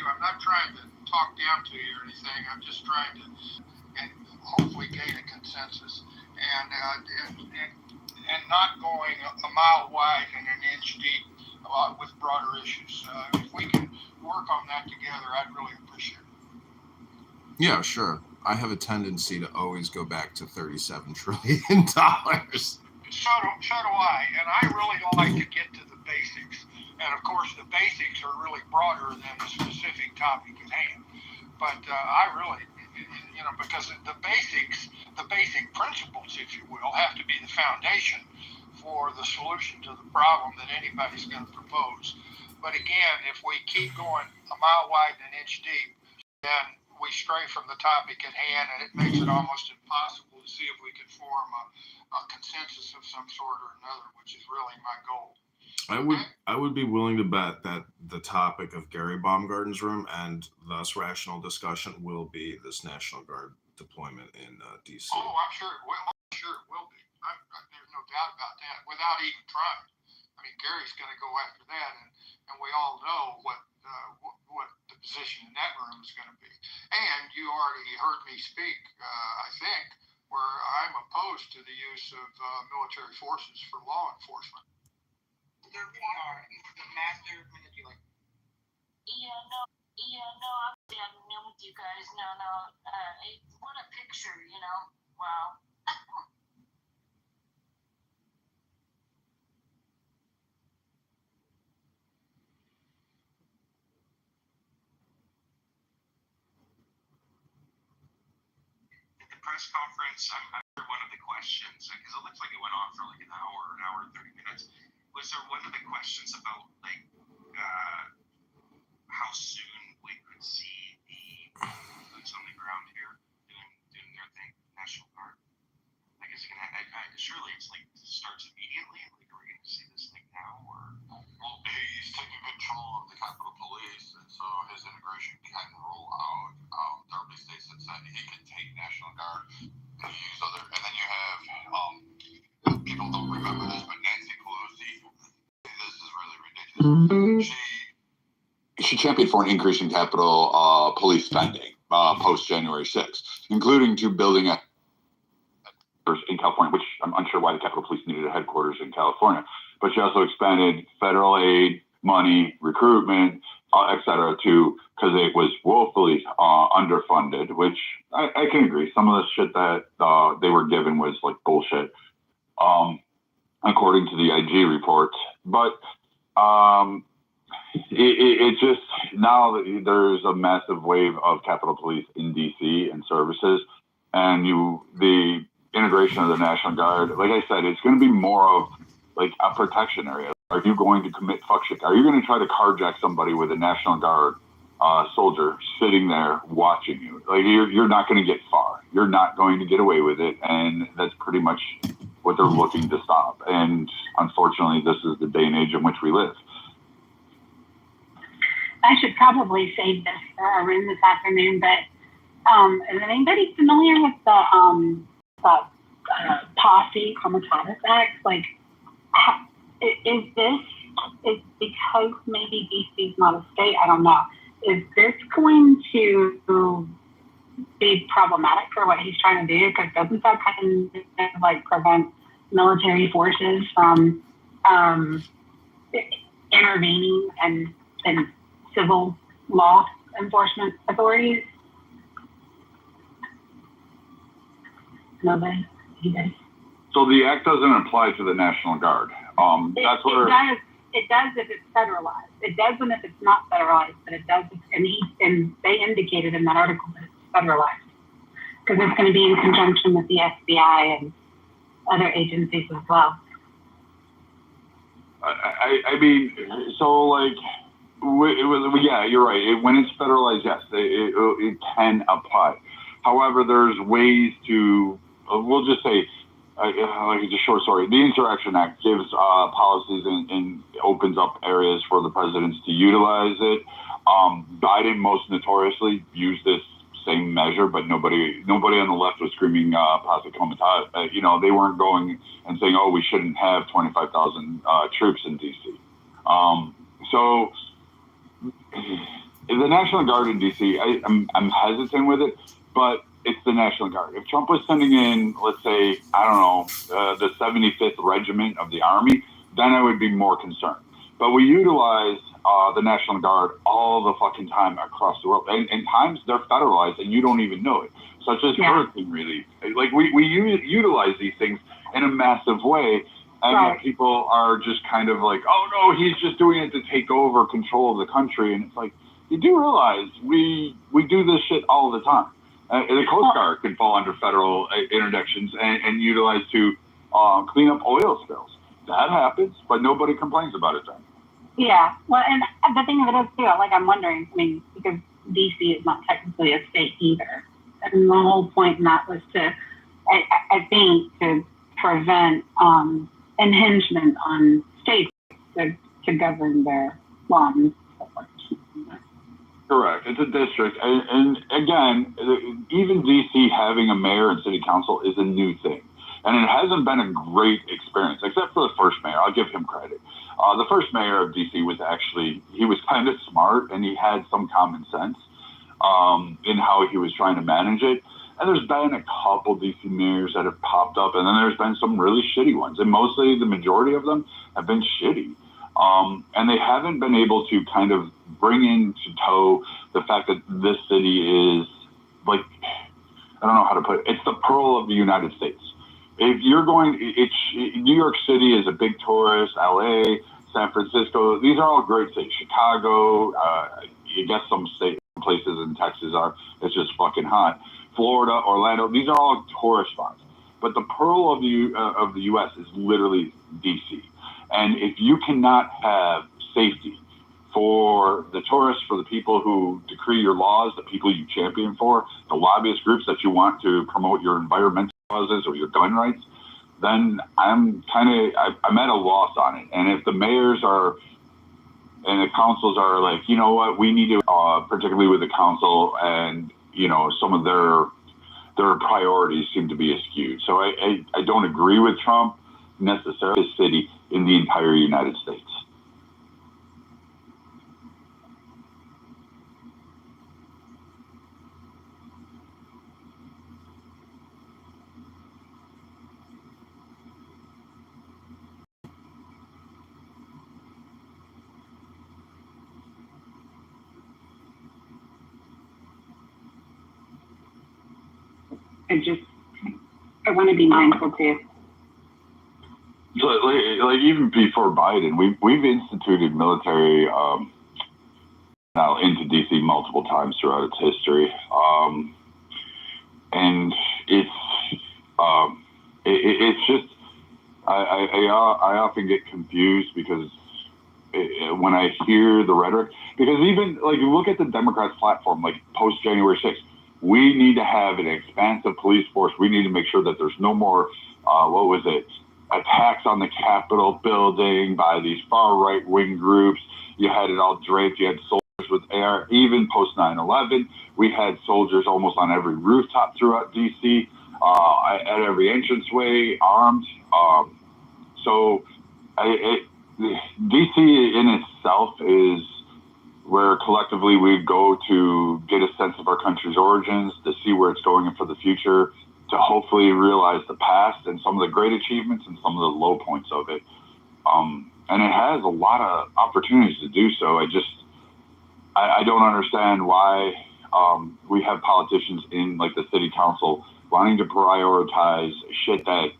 I'm not trying to talk down to you or anything. I'm just trying to and hopefully gain a consensus and not going a mile wide and an inch deep with broader issues. If we can work on that together, I'd really appreciate it. Yeah, sure. I have a tendency to always go back to $37 trillion. So do I, and I really like to get to the basics. And of course, the basics are really broader than the specific topic at hand. But I really, because the basic principles, if you will, have to be the foundation for the solution to the problem that anybody's going to propose. But again, if we keep going a mile wide and an inch deep, then we stray from the topic at hand, and it makes it almost impossible to see if we can form a consensus of some sort or another, which is really my goal. I would be willing to bet that the topic of Gary Baumgarten's room and thus rational discussion will be this National Guard deployment in D.C. Oh, I'm sure it will. Be. There's no doubt about that. Without even trying, I mean, Gary's going to go after that, and we all know what the position in that room is going to be. And you already heard me speak, I think, where I'm opposed to the use of military forces for law enforcement. There really are. The master manipulator. No, I'm with you guys. No. What a picture, Wow. Press conference, I heard one of the questions, because it looks like it went on for like an hour and 30 minutes. Was there one of the questions about like how soon we could see the boots on the ground here doing their thing, National Guard? Like, is it gonna? Surely it's like starts immediately. Like, are we going to see this thing now, or? Well, he's taking control of the Capitol Police, and so his integration can roll out. There will be states that said he could take National Guard and use other. And then you have people don't remember this, but Nancy Pelosi. This is really ridiculous. She championed for an increase in Capitol Police spending post January 6th, including to building a in California, which I'm unsure why the Capitol Police needed a headquarters in California. But she also expanded federal aid, money, recruitment, et cetera, because it was woefully underfunded, which I can agree. Some of the shit that they were given was like bullshit, according to the IG report. But it just, now there's a massive wave of Capitol Police in DC and services, and the integration of the National Guard, like I said, it's going to be more of like a protection area. Are you going to commit fuck shit? Are you going to try to carjack somebody with a National Guard soldier sitting there watching you? Like, you're not going to get far. You're not going to get away with it, and that's pretty much what they're looking to stop. And unfortunately, this is the day and age in which we live. I should probably save this for our room this afternoon, but is anybody familiar with the Posse Comitatus Act? Like, is because maybe DC is not a state, I don't know, is this going to be problematic for what he's trying to do? Because doesn't that kind of like prevent military forces from intervening and civil law enforcement authorities? Nobody? So the act doesn't apply to the National Guard. That's where it does if it's federalized. It doesn't if it's not federalized, but it does. And they indicated in that article that it's federalized because it's going to be in conjunction with the FBI and other agencies as well. I mean, so like, yeah, you're right. When it's federalized, yes, it can apply. However, there's ways to. We'll just say, like it's a short story. The Insurrection Act gives policies and opens up areas for the presidents to utilize it. Biden most notoriously used this same measure, but nobody on the left was screaming Posse Comitatus. They weren't going and saying, "Oh, we shouldn't have 25,000 troops in DC." So the National Guard in DC, I'm hesitant with it, but it's the National Guard. If Trump was sending in, let's say, I don't know, the 75th Regiment of the Army, then I would be more concerned. But we utilize the National Guard all the fucking time across the world. And times they're federalized and you don't even know it, such as hurricane relief. Like, we utilize these things in a massive way. And yet people are just kind of like, oh, no, he's just doing it to take over control of the country. And it's like, you do realize we do this shit all the time. The Coast Guard can fall under federal interdictions and utilized to clean up oil spills. That happens, but nobody complains about it then. Yeah, well, and the thing of it is, too, like, I'm wondering, I mean, because DC is not technically a state either. And the whole point in that was to, I think, to prevent impingement on states to govern their law and so forth. Correct. It's a district. And again, even DC having a mayor and city council is a new thing. And it hasn't been a great experience, except for the first mayor. I'll give him credit. The first mayor of DC was actually, he was kind of smart and he had some common sense in how he was trying to manage it. And there's been a couple DC mayors that have popped up, and then there's been some really shitty ones. And mostly the majority of them have been shitty. And they haven't been able to kind of bring into tow the fact that this city is, like, I don't know how to put it. It's the pearl of the United States. If you're going, New York City is a big tourist, LA, San Francisco, these are all great cities. Chicago, you guess some places in Texas it's just fucking hot. Florida, Orlando, these are all tourist spots. But the pearl of the U.S. is literally D.C. And if you cannot have safety for the tourists, for the people who decree your laws, the people you champion for, the lobbyist groups that you want to promote your environmental causes or your gun rights, then I'm at a loss on it. And if the mayors are and the councils are like, you know what, we need to, particularly with the council and, you know, some of their priorities seem to be askewed. So I don't agree with Trump necessarily, a city in the entire United States. I want to be mindful too. So, like even before Biden, we've instituted military now into DC multiple times throughout its history, and it's just I often get confused because when I hear the rhetoric, because even like look at the Democrats' platform, like post January 6th. We need to have an expansive police force. We need to make sure that there's no more, attacks on the Capitol building by these far right-wing groups. You had it all draped. You had soldiers with AR. Even post 9/11, we had soldiers almost on every rooftop throughout D.C., at every entranceway, armed. So D.C. in itself is where collectively we go to get a sense of our country's origins, to see where it's going and for the future, to hopefully realize the past and some of the great achievements and some of the low points of it. And it has a lot of opportunities to do so. I don't understand why we have politicians in like the city council wanting to prioritize shit that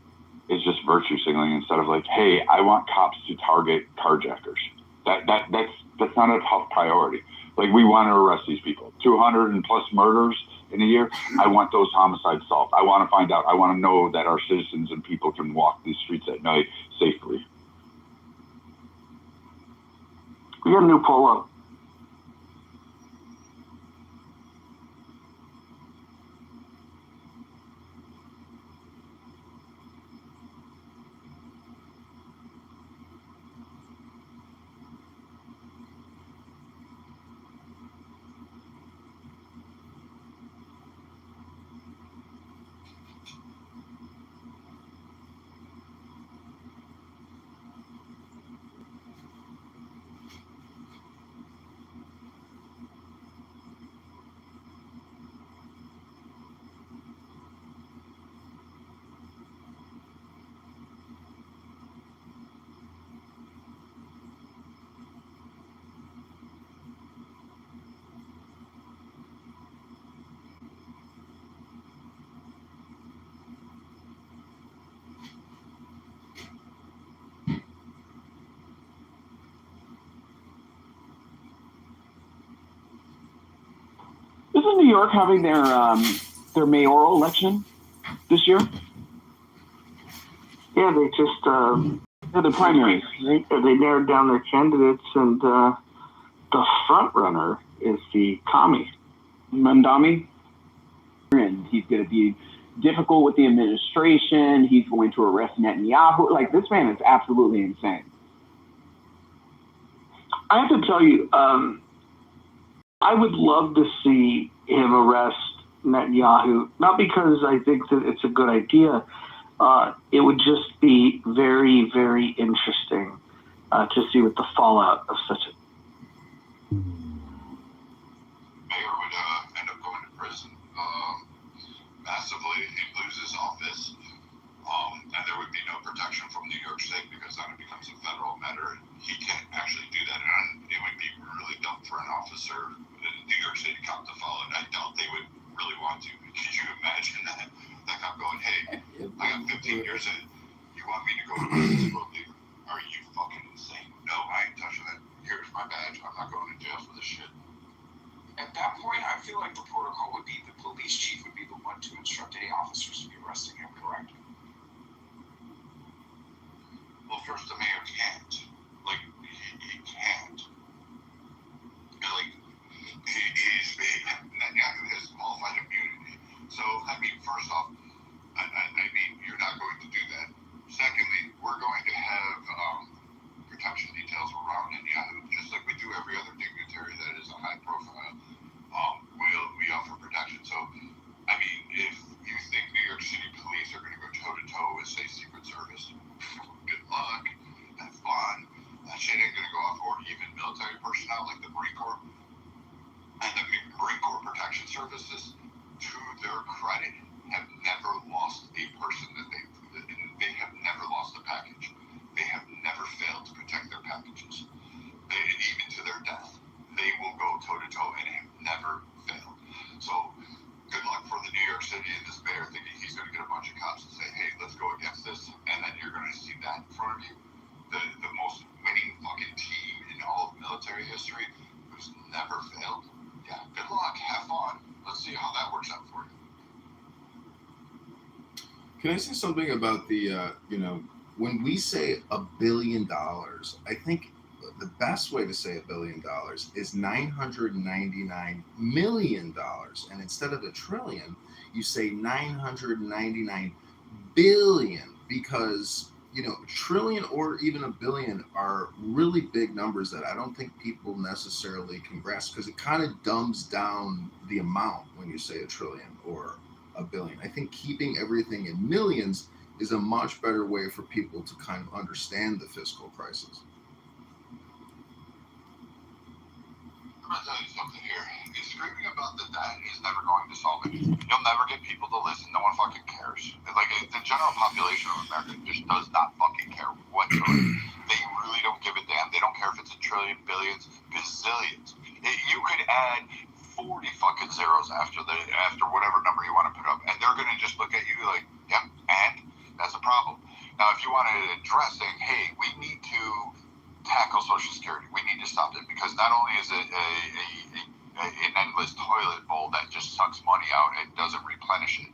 is just virtue signaling instead of like, hey, I want cops to target carjackers. That's not a top priority. Like, we want to arrest these people. 200 and plus murders in a year. I want those homicides solved. I want to find out. I want to know that our citizens and people can walk these streets at night safely. We got a new pull-up. Isn't New York having their mayoral election this year? Yeah, they just The primaries, right? they narrowed down their candidates, and the front runner is the commie Mandami. And he's going to be difficult with the administration. He's going to arrest Netanyahu. Like, this man is absolutely insane. I have to tell you, I would love to see him arrest Netanyahu, not because I think that it's a good idea. It would just be very, very interesting to see what the fallout of such a Mayor would end up going to prison massively. He'd lose his office, and there would be no protection from New York State because then it becomes a federal matter. He can't actually do that, and it would be really dumb for an officer, a New York State cop, to follow it. I doubt they would really want to. Could you imagine that? That cop going, "Hey, I got 15 years in. You want me to go to prison? Are you fucking insane? No, I ain't touching that. Here's my badge. I'm not going to jail for this shit." At that point, I feel like the protocol would be the police chief would be the one to instruct any officers to be arresting him, correct? Well, first, the mayor can't. Like, he can't. Like, Netanyahu has qualified immunity. So, I mean, first off, I mean, you're not going to do that. Secondly, we're going to have protection details around Netanyahu, just like we do every other dignitary that is a high profile. We offer protection. So, I mean, if you think New York City police are going to go toe-to-toe with, say, Secret Service, good luck, have fun. That shit ain't going to go off, or even military personnel like the Marine Corps and the Marine Corps Protection Services, to their credit, have never lost a person that they have never lost a package. They have never failed to protect their packages. Even to their death, they will go toe-to-toe and have never failed. So, good luck for the New York City and this mayor thinking he's going to get a bunch of cops and say, "Hey, let's go against this," and then you're going to see that in front of you. The most winning fucking team in all of military history who's never failed. Yeah, good luck. Have fun. Let's see how that works out for you. Can I say something about the, when we say $1 billion, I think the best way to say $1 billion is $999 million. And instead of $1 trillion, you say 999 billion, because, trillion or even $1 billion are really big numbers that I don't think people necessarily can grasp, because it kind of dumbs down the amount when you say $1 trillion or $1 billion. I think keeping everything in millions is a much better way for people to kind of understand the fiscal crisis. I'm going to tell you something here. Screaming about the debt is never going to solve anything. You'll never get people to listen. No one fucking cares. Like, the general population of America just does not fucking care whatsoever. They really don't give a damn. They don't care if it's a trillion, billions, gazillions. You could add 40 fucking zeros after whatever number you want to put up, and they're going to just look at you like, yeah, and that's a problem. Now, if you want to address saying, hey, we need to tackle Social Security, we need to stop it, because not only is it an endless toilet bowl that just sucks money out and doesn't replenish it,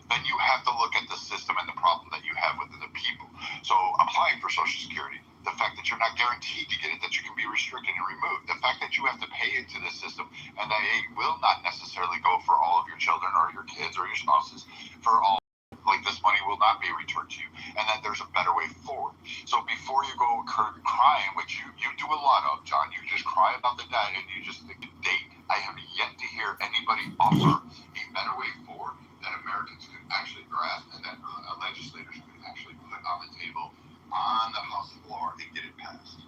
then you have to look at the system and the problem that you have within the people. So applying for Social Security, the fact that you're not guaranteed to get it, that you can be restricted and removed, the fact that you have to pay into the system, and that it will not necessarily go for all of your children or your kids or your spouses, for all, like, this money will not be returned to you, and that there's a better way forward. So before you go crying, which you do a lot of, John, you just cry about the debt and you just think, date, I have yet to hear anybody offer a better way forward that Americans could actually grasp, and that legislators could actually put on the table on the House floor and get it passed.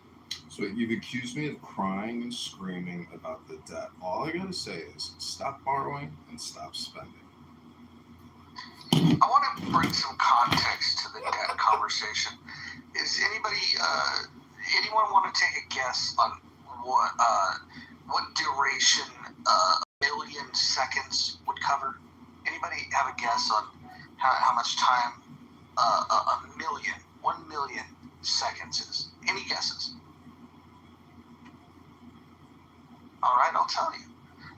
So you've accused me of crying and screaming about the debt. All I gotta say is stop borrowing and stop spending. I want to bring some context to the debt conversation. Is anyone want to take a guess on what duration a million seconds would cover? Anybody have a guess on how much time 1 million seconds is? Any guesses? All right, I'll tell you.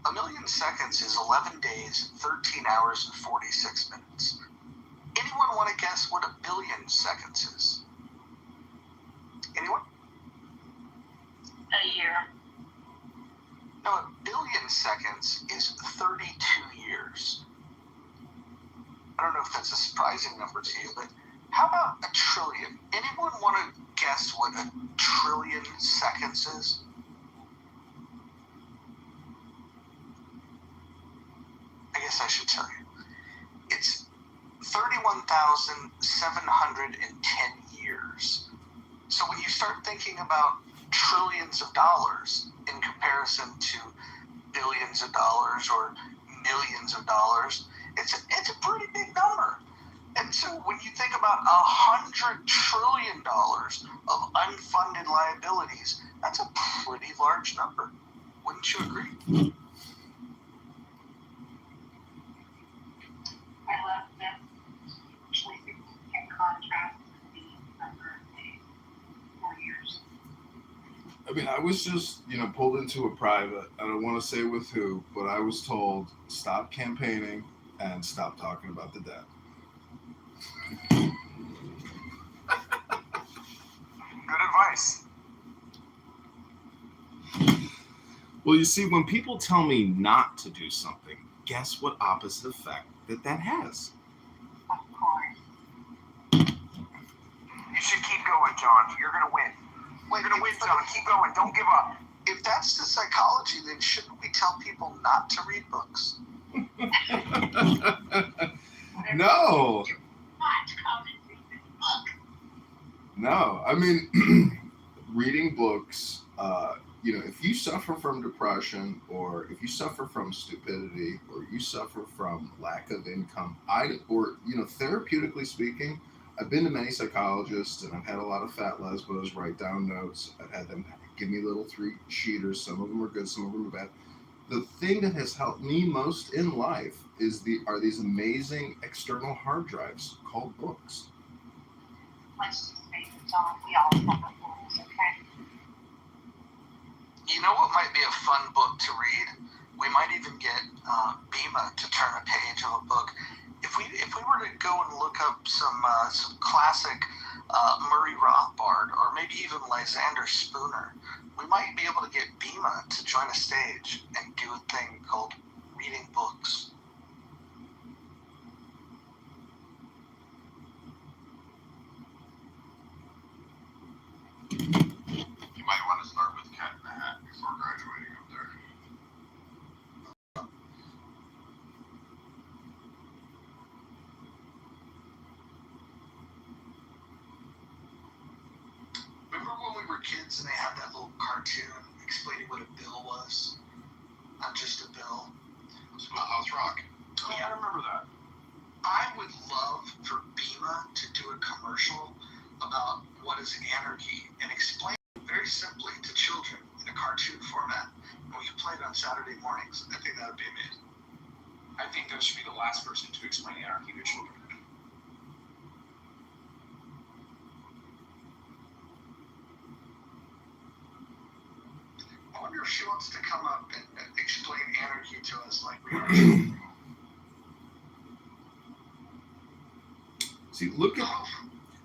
A million seconds is 11 days, 13 hours, and 46 minutes. Anyone want to guess what a billion seconds is? Anyone? A year. No, a billion seconds is 32 years. I don't know if that's a surprising number to you, but how about a trillion? Anyone want to guess what a trillion seconds is? I guess I should tell you. It's 31,710 years. So when you start thinking about trillions of dollars in comparison to billions of dollars or millions of dollars, it's a pretty big number. And so when you think about $100 trillion of unfunded liabilities, that's a pretty large number. Wouldn't you agree? I love this choices in contrast to the number of days, 4 years. I mean, I was just, pulled into a private. I don't want to say with who, but I was told stop campaigning and stop talking about the debt. Good advice. Well, you see, when people tell me not to do something, guess what opposite effect that has? Of course. You should keep going, John. You're going to win. You're going to win, John. Keep going. Don't give up. If that's the psychology, then shouldn't we tell people not to read books? No. No. I mean, reading books, if you suffer from depression or if you suffer from stupidity or you suffer from lack of income, therapeutically speaking, I've been to many psychologists and I've had a lot of fat lesbos write down notes. I've had them give me little 3-sheeters. Some of them are good, some of them are bad. The thing that has helped me most in life are these amazing external hard drives called books. Let's just face it, John. We all suffer fools, okay? You know what might be a fun book to read? We might even get Bima to turn a page of a book. If we were to go and look up some classic Murray Rothbard or maybe even Lysander Spooner, we might be able to get Bima to join a stage and do a thing called reading books. You might want to start with Cat in the Hat before graduating up there. Remember when we were kids and they had that little cartoon explaining what a bill was? Not just a bill. Schoolhouse Rock. Oh, yeah, I remember that. I would love for Bima to do a commercial about what is anarchy and explain it very simply to children in a cartoon format. And we could play it on Saturday mornings. I think that would be amazing. I think that should be the last person to explain anarchy to children. I wonder if she wants to come up and explain anarchy to us like we are children. See, look at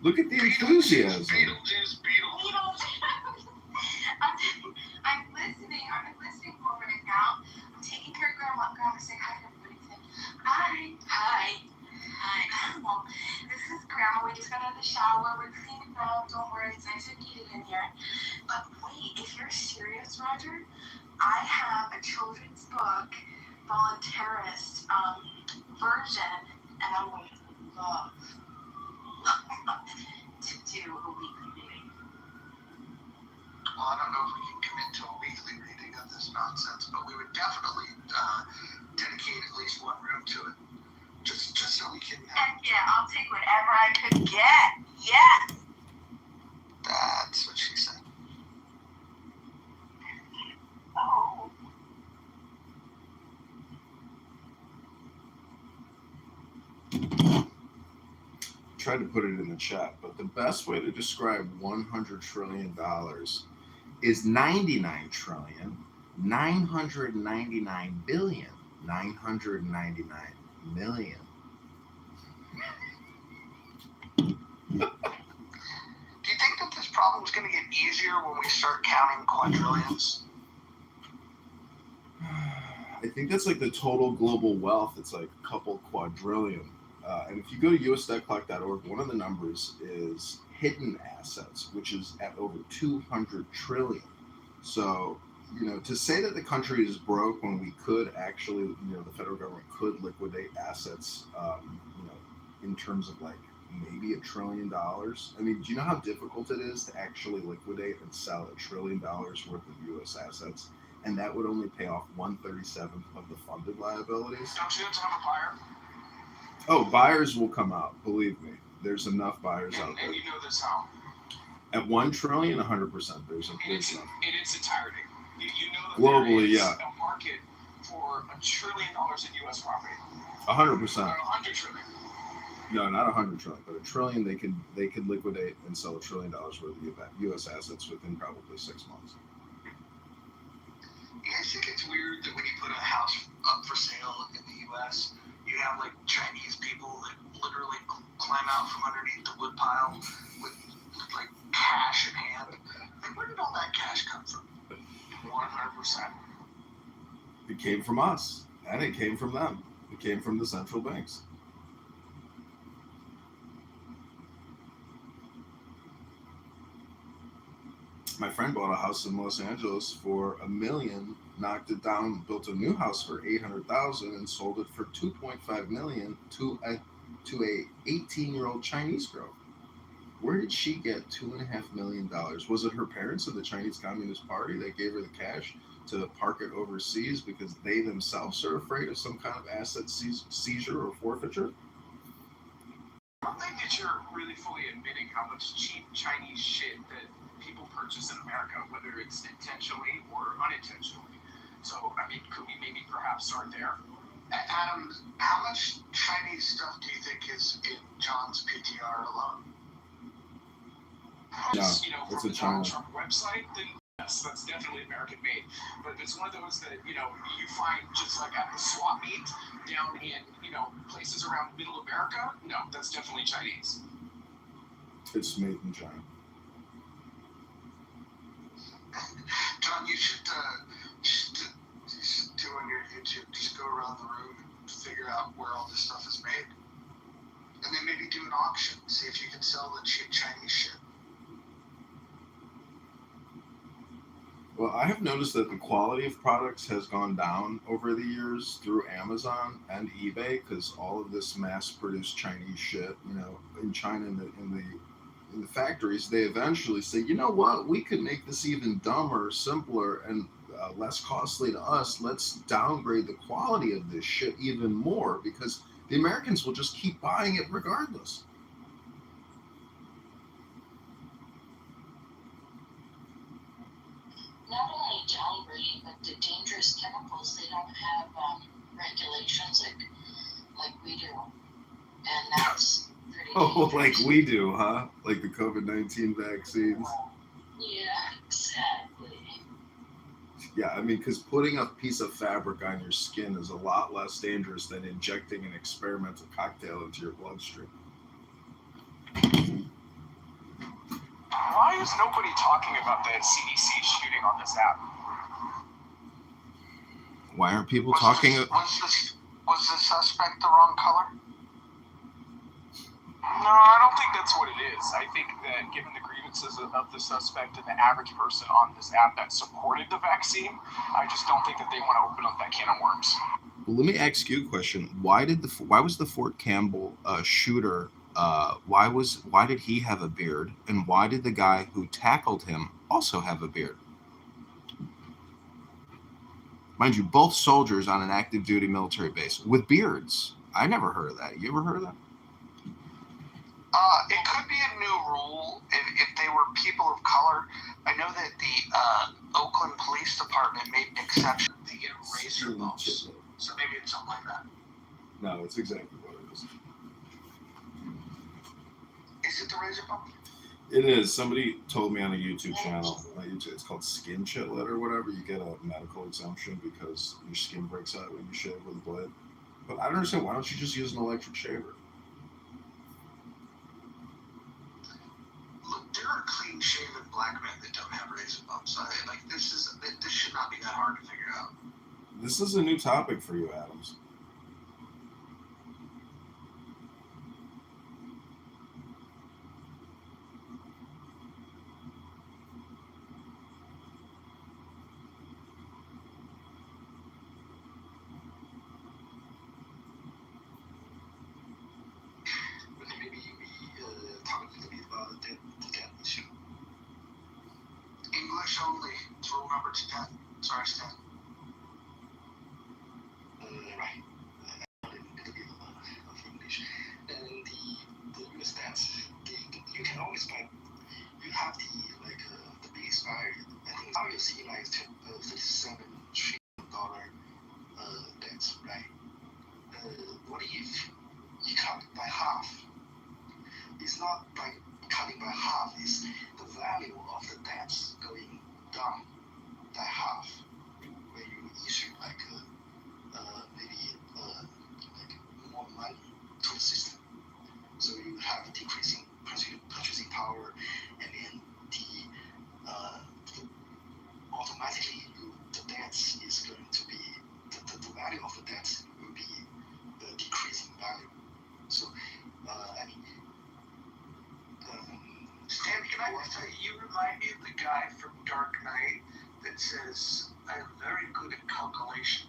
the enthusiasm. Beetlejuice. I'm listening. I've been listening for a minute now. I'm taking care of Grandma. Grandma, say hi to everybody. Say hi. Well, this is Grandma. We just got out of the shower. We're cleaning up. Don't worry, it's nice and neat in here. But wait, if you're serious, Roger, I have a children's book, voluntarist version, and I'm going to love to do a weekly reading. Well, I don't know if we can commit to a weekly reading of this nonsense, but we would definitely dedicate at least one room to it, just so we can. Heck yeah, I'll take whatever I could get. Yes. That's what she said. Oh. Tried to put it in the chat, but the best way to describe $100 trillion is 99 trillion 999 billion. 999 million. Do you think that this problem is going to get easier when we start counting quadrillions? I think that's like the total global wealth. It's like a couple quadrillion. And if you go to usdebtclock.org, one of the numbers is hidden assets, which is at over 200 trillion. So, to say that the country is broke when we could actually, the federal government could liquidate assets, in terms of like maybe $1 trillion. I mean, do you know how difficult it is to actually liquidate and sell $1 trillion worth of U.S. assets? And that would only pay off 1/37 of the funded liabilities. Don't you have to have a buyer? Oh, buyers will come out. Believe me, there's enough buyers out there. And you know this how? At 1 trillion, 100%. There's In enough. its entirety. You know that Globally, there is yeah. a market for $1 trillion in U.S. property. 100%. 100 trillion. No, not 100 trillion, but $1 trillion. They could liquidate and sell $1 trillion worth of U.S. assets within probably 6 months. You guys think it's weird that when you put a house up for sale in the U.S., you have like Chinese people that literally climb out from underneath the woodpile with like cash in hand? Like, where did all that cash come from? 100%. It came from us, and it came from them. It came from the central banks. My friend bought a house in Los Angeles for $1 million, knocked it down, built a new house for $800,000, and sold it for $2.5 million to a 18-year-old Chinese girl. Where did she get $2.5 million? Was it her parents of the Chinese Communist Party that gave her the cash to park it overseas because they themselves are afraid of some kind of asset seizure or forfeiture? I don't think that you're really fully admitting how much cheap Chinese shit that people purchase in America, whether it's intentionally or unintentionally. So, I mean, could we maybe perhaps start there? Adam, how much Chinese stuff do you think is in John's PTR alone? No, From it's a the China. Donald Trump website, then yes, that's definitely American made. But if it's one of those that, you find just like at the swap meet down in, places around middle America, no, that's definitely Chinese. It's made in China. John, you should do on your YouTube, just go around the room and figure out where all this stuff is made. And then maybe do an auction, see if you can sell the cheap Chinese shit. Well, I have noticed that the quality of products has gone down over the years through Amazon and eBay because all of this mass-produced Chinese shit, in China in the factories, they eventually say, you know what, we could make this even dumber, simpler, and less costly to us. Let's downgrade the quality of this shit even more because the Americans will just keep buying it regardless. Not only downgrading, but the dangerous chemicals, they don't have regulations like we do. And that's pretty dangerous. Like we do, huh? Like the COVID-19 vaccines. Yeah, exactly. Yeah, I mean, because putting a piece of fabric on your skin is a lot less dangerous than injecting an experimental cocktail into your bloodstream. Why is nobody talking about the CDC shooting on this app? Why aren't people talking? Was the suspect the wrong color? No, I don't think that's what it is. I think that given the grievances of the suspect and the average person on this app that supported the vaccine, I just don't think that they want to open up that can of worms. Well, let me ask you a question. Why was the Fort Campbell shooter? Why did he have a beard, and why did the guy who tackled him also have a beard? Mind you, both soldiers on an active duty military base with beards. I never heard of that. You ever heard of that? It could be a new rule if they were people of color. I know that the Oakland Police Department made an exception. They get razor bumps. So maybe it's something like that. No, it's exactly what it is. Is it the razor bump? It is. Somebody told me on a YouTube channel. It's called Skin Chitlet or whatever. You get a medical exemption because your skin breaks out when you shave with a blade. But I don't understand. Why don't you just use an electric shaver? Look, there are clean-shaven black men that don't have razor bumps. This should not be that hard to figure out. This is a new topic for you, Adams. Maybe we talk a little bit about the debt issue. English only. It's rule number 10. Sorry, Stan. Right. A little bit of English. And the US debts, you can always buy. You have the base value. I think now you see like $37 trillion debts, right? What if you cut by half? It's not by cutting by half, it's the value of the debts going down by half when you issue maybe more money to the system. So you have decreasing purchasing power, and then automatically the debts is going to be the value of the debts will be the decreasing value. So Stan, can I just tell you, you remind me of the guy from Dark Knight that says, I'm very good at calculation.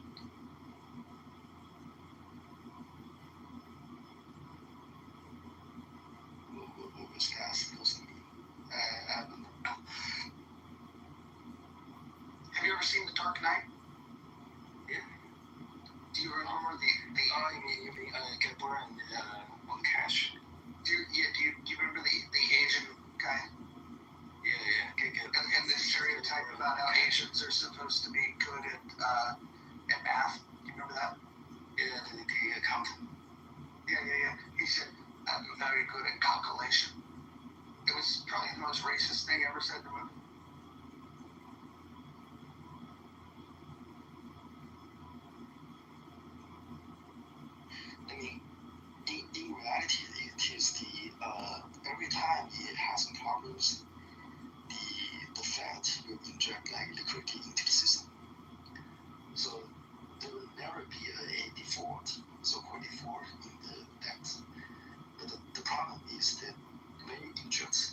What was that supposed to mean? I don't know. Have you ever seen The Dark Knight? Yeah. Do you remember you mean Kitover on cash? Do you remember the Asian guy? Yeah, okay, good. And the stereotype about how Asians are supposed to be good at math. You remember that? Yeah, the accountant. Yeah. He said, I'm very good at calculation. It was probably the most racist thing ever said to him. I mean, in reality, it is every time it has problems, the Fed will inject liquidity into the system. So there will never be a default, so-called default in the debt. But the problem is that when you inject,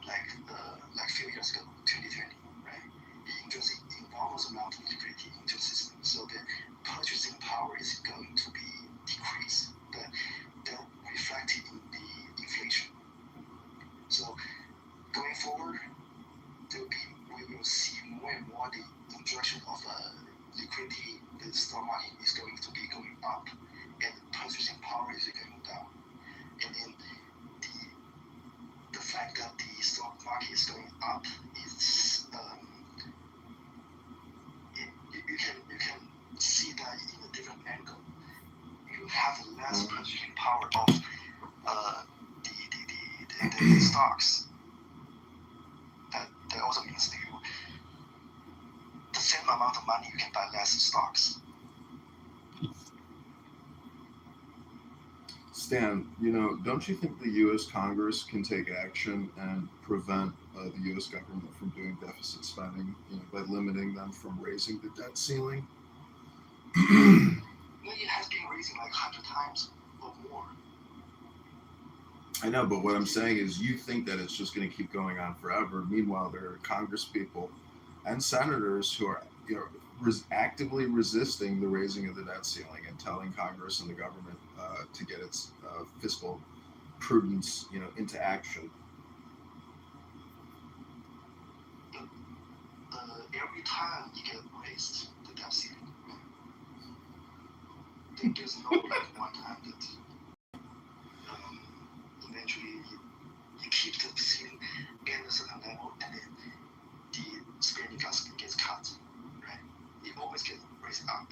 like a few years ago, 2020, right? It injects enormous amount of liquidity into the system, so the purchasing power is going to be decreased. But that reflected in the inflation. So going forward, we will see more and more the injection of liquidity. The stock market is going to be going up, and the purchasing power is going down. And then the fact that the stock market is going up is you can see that in a different angle. You have less purchasing power of the stocks. That also means that the same amount of money you can buy less stocks. Stan, don't you think the U.S. Congress can take action and prevent the U.S. government from doing deficit spending, by limiting them from raising the debt ceiling? It has been raising 100 times or more. I know, but what I'm saying is you think that it's just going to keep going on forever. Meanwhile, there are Congress people and senators who are actively resisting the raising of the debt ceiling and telling Congress and the government to get its fiscal prudence into action. Every time you get raised the debt ceiling, there's no one time that eventually you keep the ceiling at a certain level, and then the spending gets cut, right? It always gets raised up.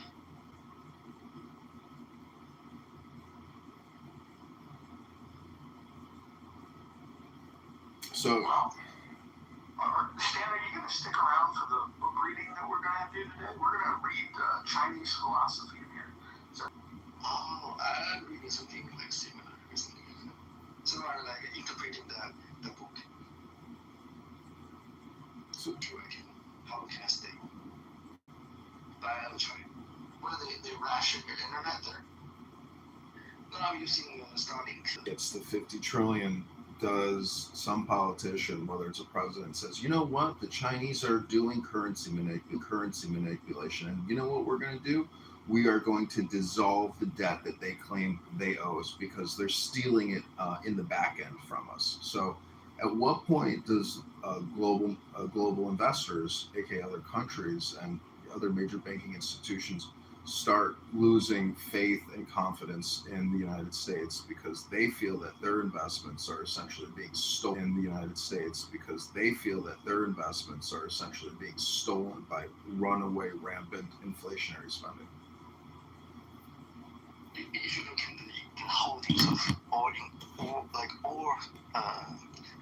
So, Wow. Stan, are you going to stick around for the book reading that we're going to do today? We're going to read Chinese philosophy in here. Oh, I'm reading something like similar recently. So I like interpreting the book. so How can I stay? But I will try. What are they ration your internet there? No, I'm using Starlink. it's the 50 trillion. Does some politician, whether it's a president, says, you know what, the Chinese are doing currency manipulation, and you know what we're going to do? We are going to dissolve the debt that they claim they owe us because they're stealing it in the back end from us. So, at what point does global investors, aka other countries and other major banking institutions, start losing faith and confidence in the United States because they feel that their investments are essentially being stolen in the United States because they feel that their investments are essentially being stolen by runaway rampant inflationary spending? If you look at the holdings of all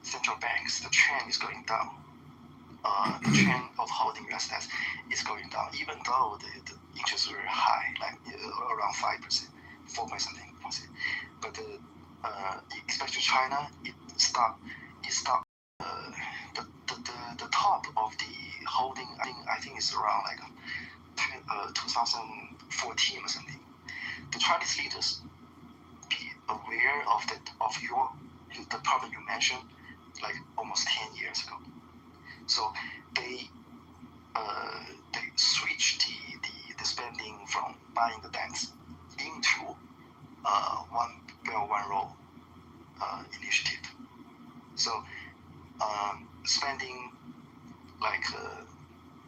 central banks, the trend is going down. The trend of holding US assets is going down, even though the interest rate high, like around 5%, 4 something percent. But especially China, it stopped. The top of the holding, I think it's around like 2014 or something. The Chinese leaders be aware of the problem you mentioned, like almost 10 years ago. So they switched the spending from buying the debts into one belt one road initiative. So spending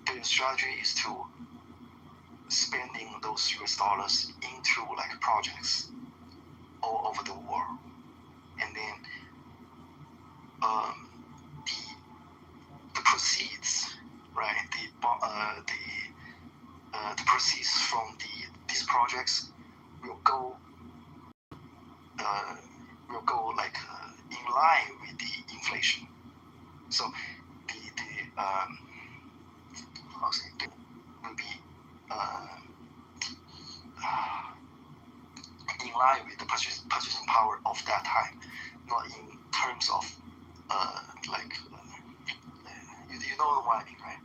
their strategy is to spending those US dollars into like projects all over the world, and then the proceeds, right? The proceeds from these projects will go like in line with the inflation. So the will be in line with the purchasing power of that time, not in terms of you know what I mean, right?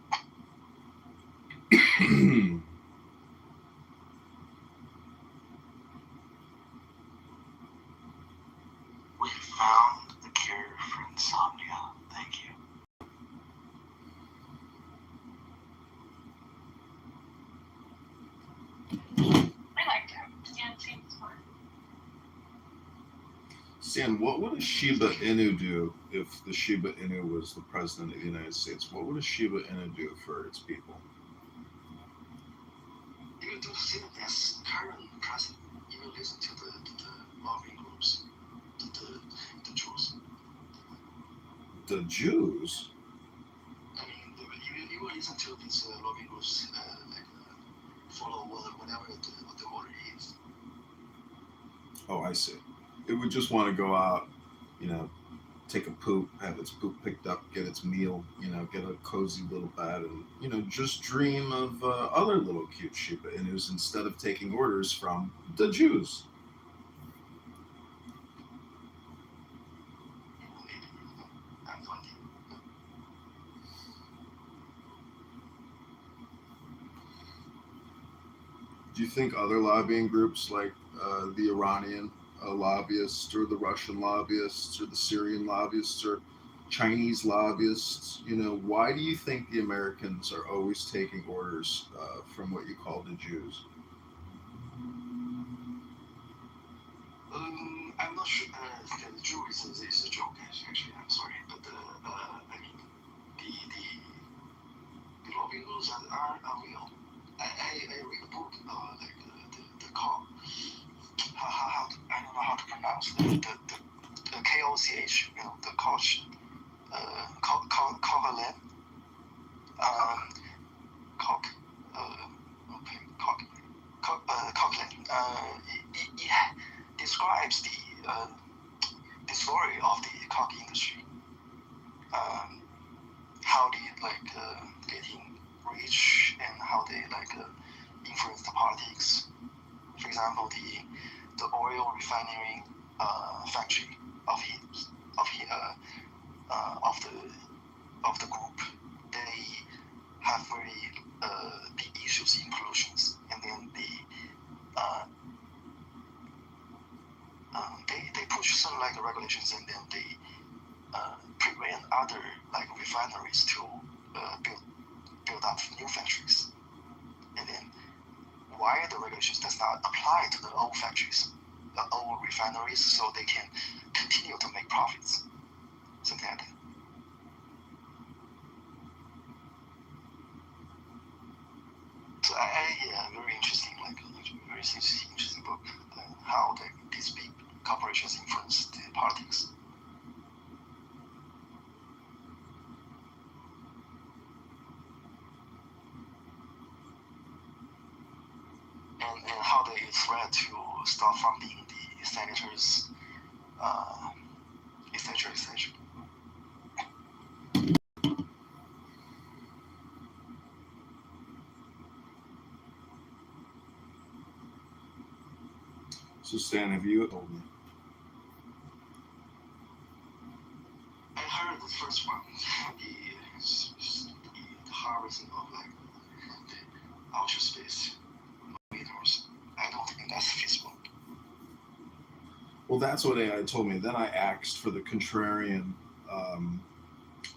We found the cure for insomnia. Thank you. I liked him. Stan seems smart. Stan, what would a Shiba Inu do if the Shiba Inu was the president of the United States? What would a Shiba Inu do for its people? You will do the same as current president. You will listen to the lobbying groups, the Jews. The Jews? I mean, you will listen to these lobbying groups, follow whatever the order is. Oh, I see. It would just want to go out, take a poop, have its poop picked up, get its meal, get a cozy little bed, and, just dream of other little cute Shiba Inus instead of taking orders from the Jews. Do you think other lobbying groups like the Iranian lobbyists or the Russian lobbyists or the Syrian lobbyists or Chinese lobbyists, why do you think the Americans are always taking orders from what you call the Jews? I'm not sure. The Jew is a joke, actually. I'm sorry, but I mean, the lobbying rules are real. I read the book, the call. I don't know how to pronounce the KOCH, the Koch, Coughlin, Coughlin. It describes the story of the cock industry. how they getting rich and how they influence the politics. For example, the oil refinery factory of the group, they have very big issues in pollutions, and then they push some regulations, and then they prevent other refineries to build up new factories. And then why the regulations does not apply to the old factories, the old refineries, so they can continue to make profits, something like that. So very interesting, very interesting book, how these big corporations influence the politics. And how they threat to stop funding the senators, etc., etc. So Stan, have you told me? I heard the first one, the harvesting of the outer space meters. I don't think that's feasible. Well, that's what AI told me. Then I asked for the contrarian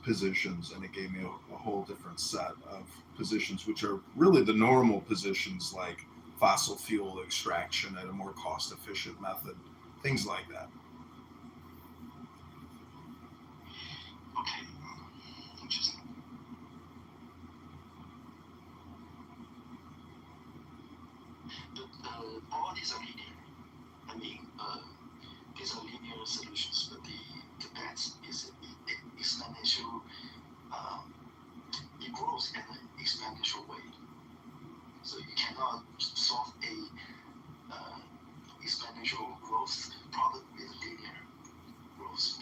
positions, and it gave me a whole different set of positions, which are really the normal positions, like fossil fuel extraction at a more cost-efficient method, things like that. Okay, interesting. But all these are linear. I mean, these are linear solutions, but the path is exponential. It grows in an exponential way. So you cannot solve a exponential growth problem with linear growth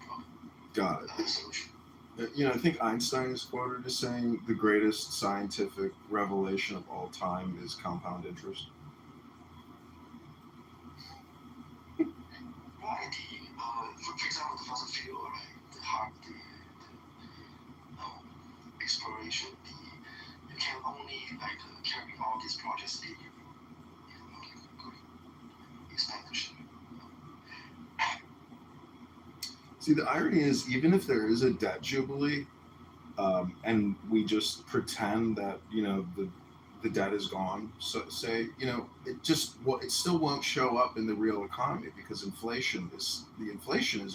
problem. Got it. Solution. I think Einstein is quoted as saying the greatest scientific revelation of all time is compound interest. Right. For example, the fossil fuel, right? The exploration, you can only carry all these projects linearly. Expansion. See, the irony is, even if there is a debt jubilee, and we just pretend that the debt is gone, so say it still won't show up in the real economy because inflation is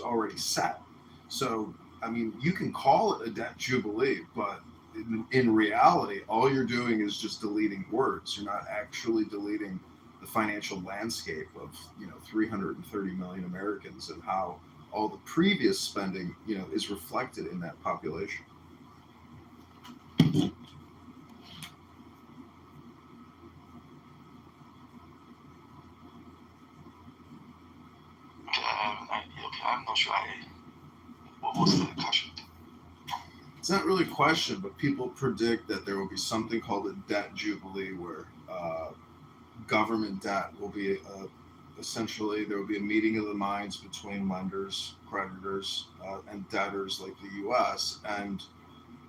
already set. So I mean, you can call it a debt jubilee, but in reality, all you're doing is just deleting words. You're not actually deleting the financial landscape of 330 million Americans and how all the previous spending is reflected in that population. I'm not sure. What was the question? It's not really a question, but people predict that there will be something called a debt jubilee, where government debt will be essentially there will be a meeting of the minds between lenders, creditors, and debtors like the U.S. And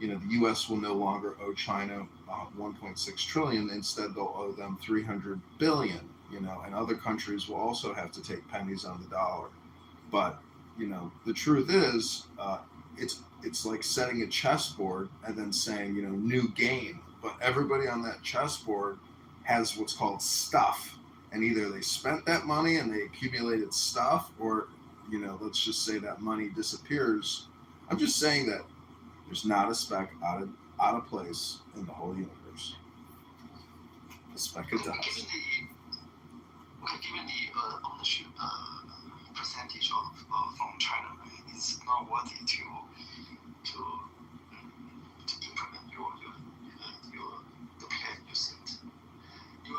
the U.S. will no longer owe China 1.6 trillion. Instead, they'll owe them 300 billion. And other countries will also have to take pennies on the dollar. But the truth is, it's like setting a chessboard and then saying new game. But everybody on that chessboard has what's called stuff, and either they spent that money and they accumulated stuff, or let's just say that money disappears. I'm just saying that there's not a speck out of place in the whole universe. A speck of dust. Given the ownership percentage from China, it's not worthy to implement the plan you set. You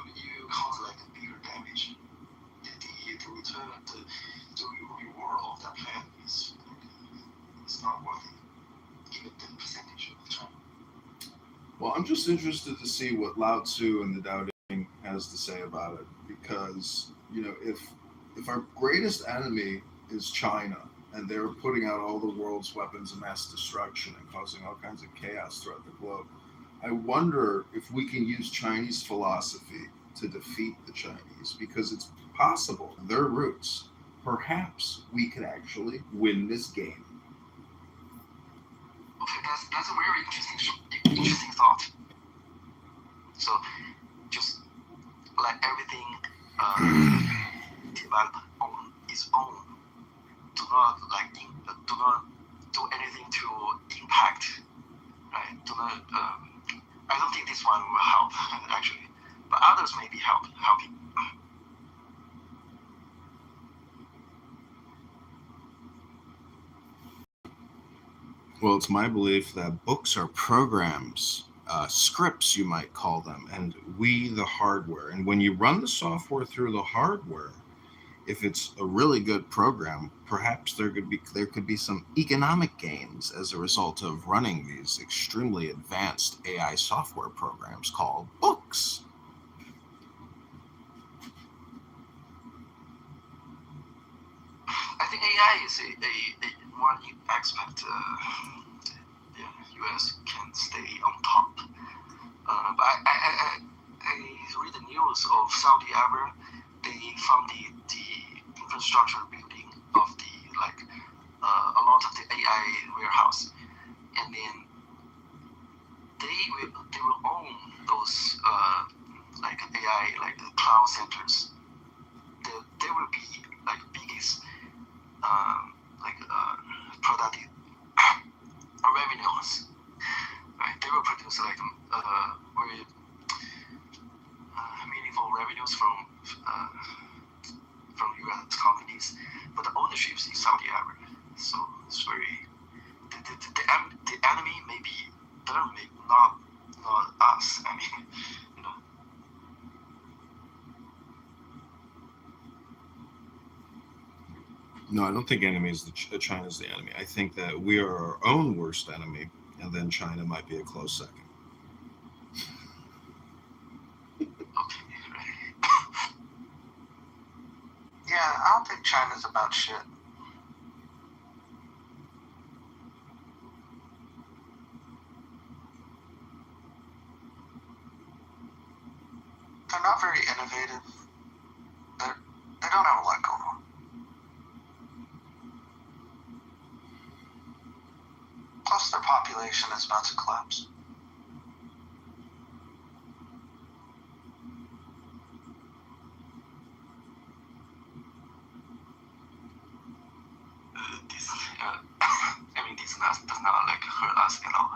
cause bigger damage. The return, the reward of that plan is not worth I'm just interested to see what Lao Tzu and the Tao Te Ching has to say about it, because if our greatest enemy is China and they're putting out all the world's weapons of mass destruction and causing all kinds of chaos throughout the globe, I wonder if we can use Chinese philosophy to defeat the Chinese, because it's possible, their roots, perhaps we could actually win this game. Okay, that's a very interesting thought. So just let everything develop on its own. Do not do anything to impact. Right? Do not. I don't think this one will help actually, but others may be helping. Well, it's my belief that books are programs, scripts, you might call them, and we the hardware. And when you run the software through the hardware, if it's a really good program, perhaps there could be some economic gains as a result of running these extremely advanced AI software programs called books. I think AI is a one aspect the U.S. can stay on top. But I read the news of Saudi Arabia. They found the infrastructure building of a lot of the AI warehouse, and then they will own those like AI cloud centers. They will be biggest product revenues. Right? They will produce very meaningful revenues from U.S. companies, but the ownership is in Saudi Arabia. So it's very the enemy may be them, maybe not us. I mean, you know. No, I don't think China's the enemy. I think that we are our own worst enemy, and then China might be a close second. Yeah, I don't think China's about shit. They're not very innovative. They don't have a lot going on. Plus, their population is about to collapse. This does not hurt us at all.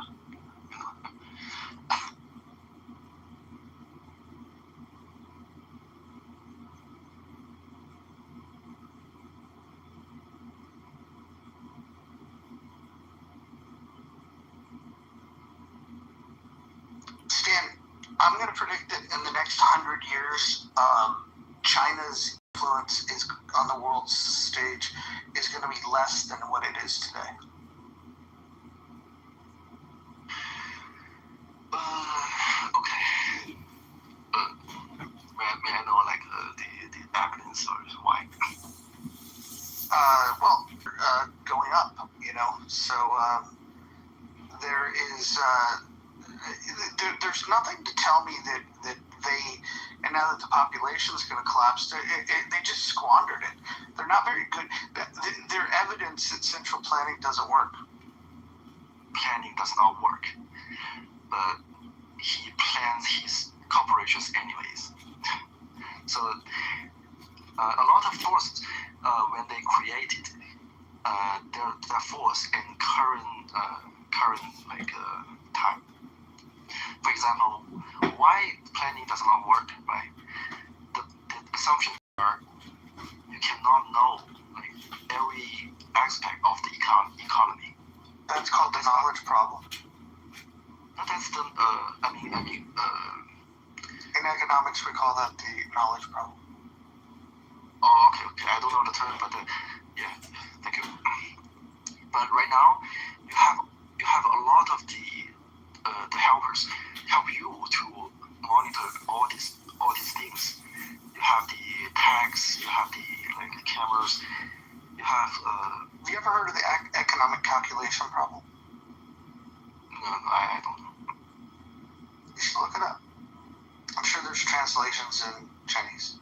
Stan, I'm going to predict that in the next 100 years, China's influence on the world stage is going to be less than what it is today. Okay. May I know the evidence or why? Going up, so there is there's nothing to tell me that they, and now that the population is going to collapse, they just squandered it. They're not very good. Their evidence that central planning doesn't work. Planning does not work, but he plans his corporations anyways. So a lot of forces, when they created their force in current time. For example, why planning does not work, right? The assumptions are you cannot know every aspect of the economy. That's called the knowledge problem. But that's the in economics we call that the knowledge problem. Oh, okay. I don't know the term, but yeah, thank you. But right now, you have a lot of the helpers. help you to monitor all these things. You have the tags, you have the cameras, you have. Have you ever heard of the economic calculation problem? No, I don't know. You should look it up. I'm sure there's translations in Chinese.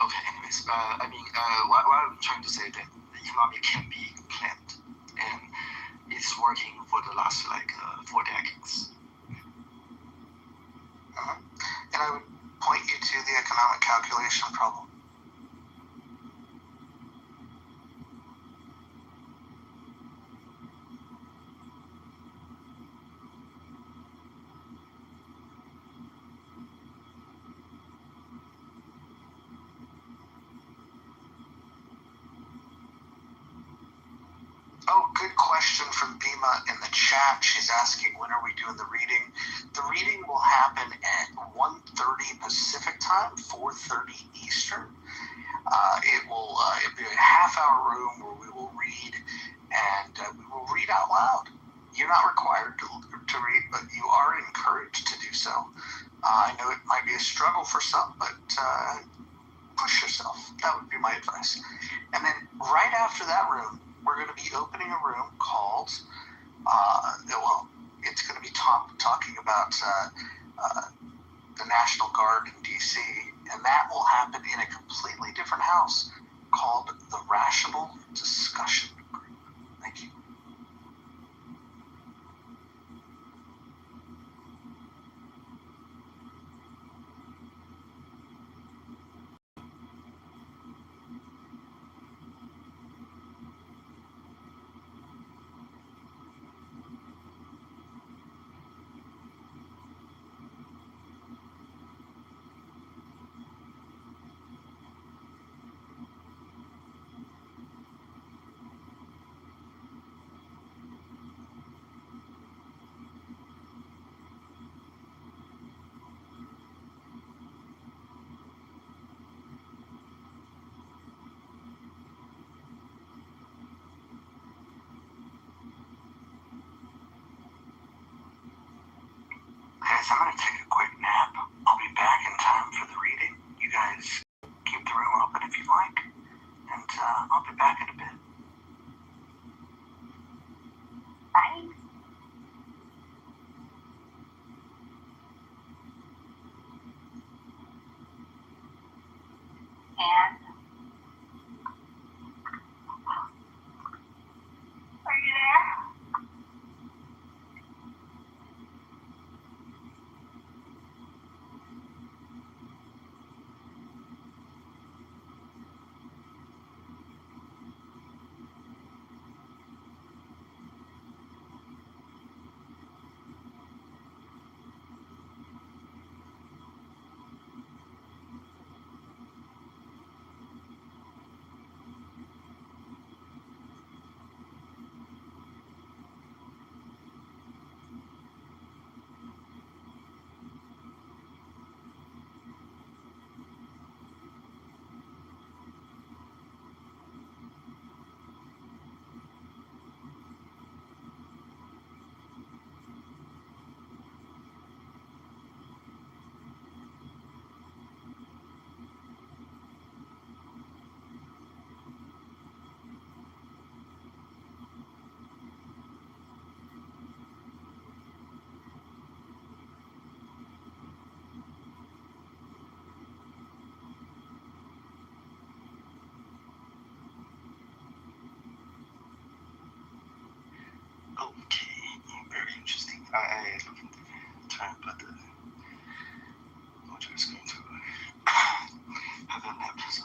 Okay, anyways, what I'm trying to say that the economy can be planned, and it's working for the last 4 decades. And I would point you to the economic calculation problem. Oh, good question from Bima in the chat. She's asking, when are we doing the reading? The reading will happen at 1:30 Pacific time, 4:30 Eastern. It'll be a half-hour room where we will read, and we will read out loud. You're not required to read, but you are encouraged to do so. I know it might be a struggle for some, but push yourself. That would be my advice. And then right after that room, we're going to be opening a room called, it's going to be talking about the National Guard in D.C., and that will happen in a completely different house called the Rational Discussion Group. Thank you. Guys, I'm going to take a quick nap. I'll be back in time for the reading. You guys keep the room open if you'd like, and I'll be back in a bit. Bye. And are you there? Okay, very interesting. I try and put the. I'm just going to have a nap. So.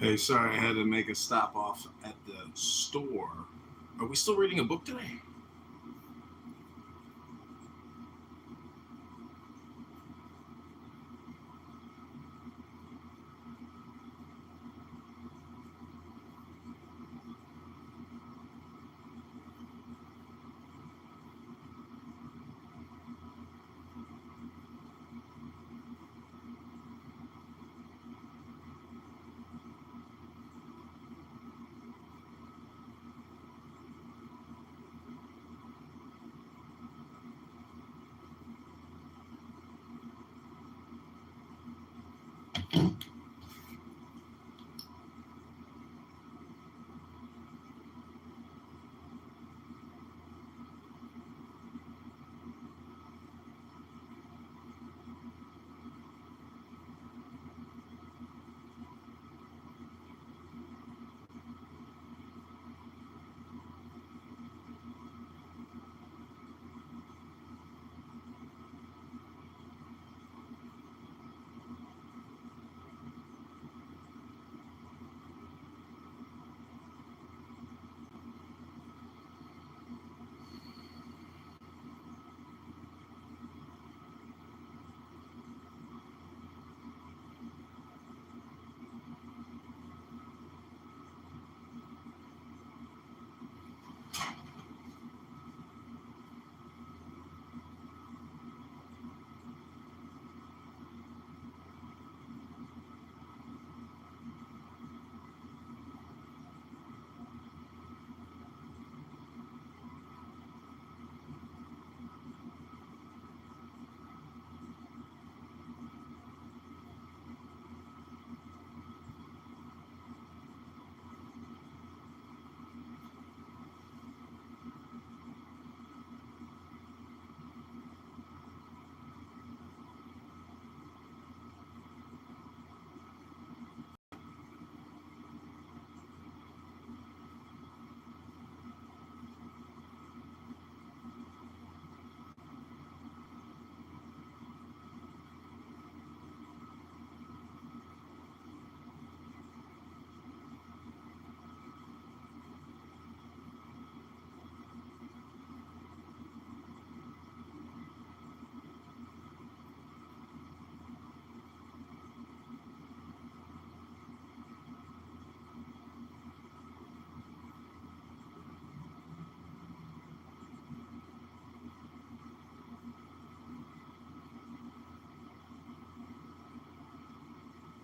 Hey, sorry, I had to make a stop off at the store. Are we still reading a book today?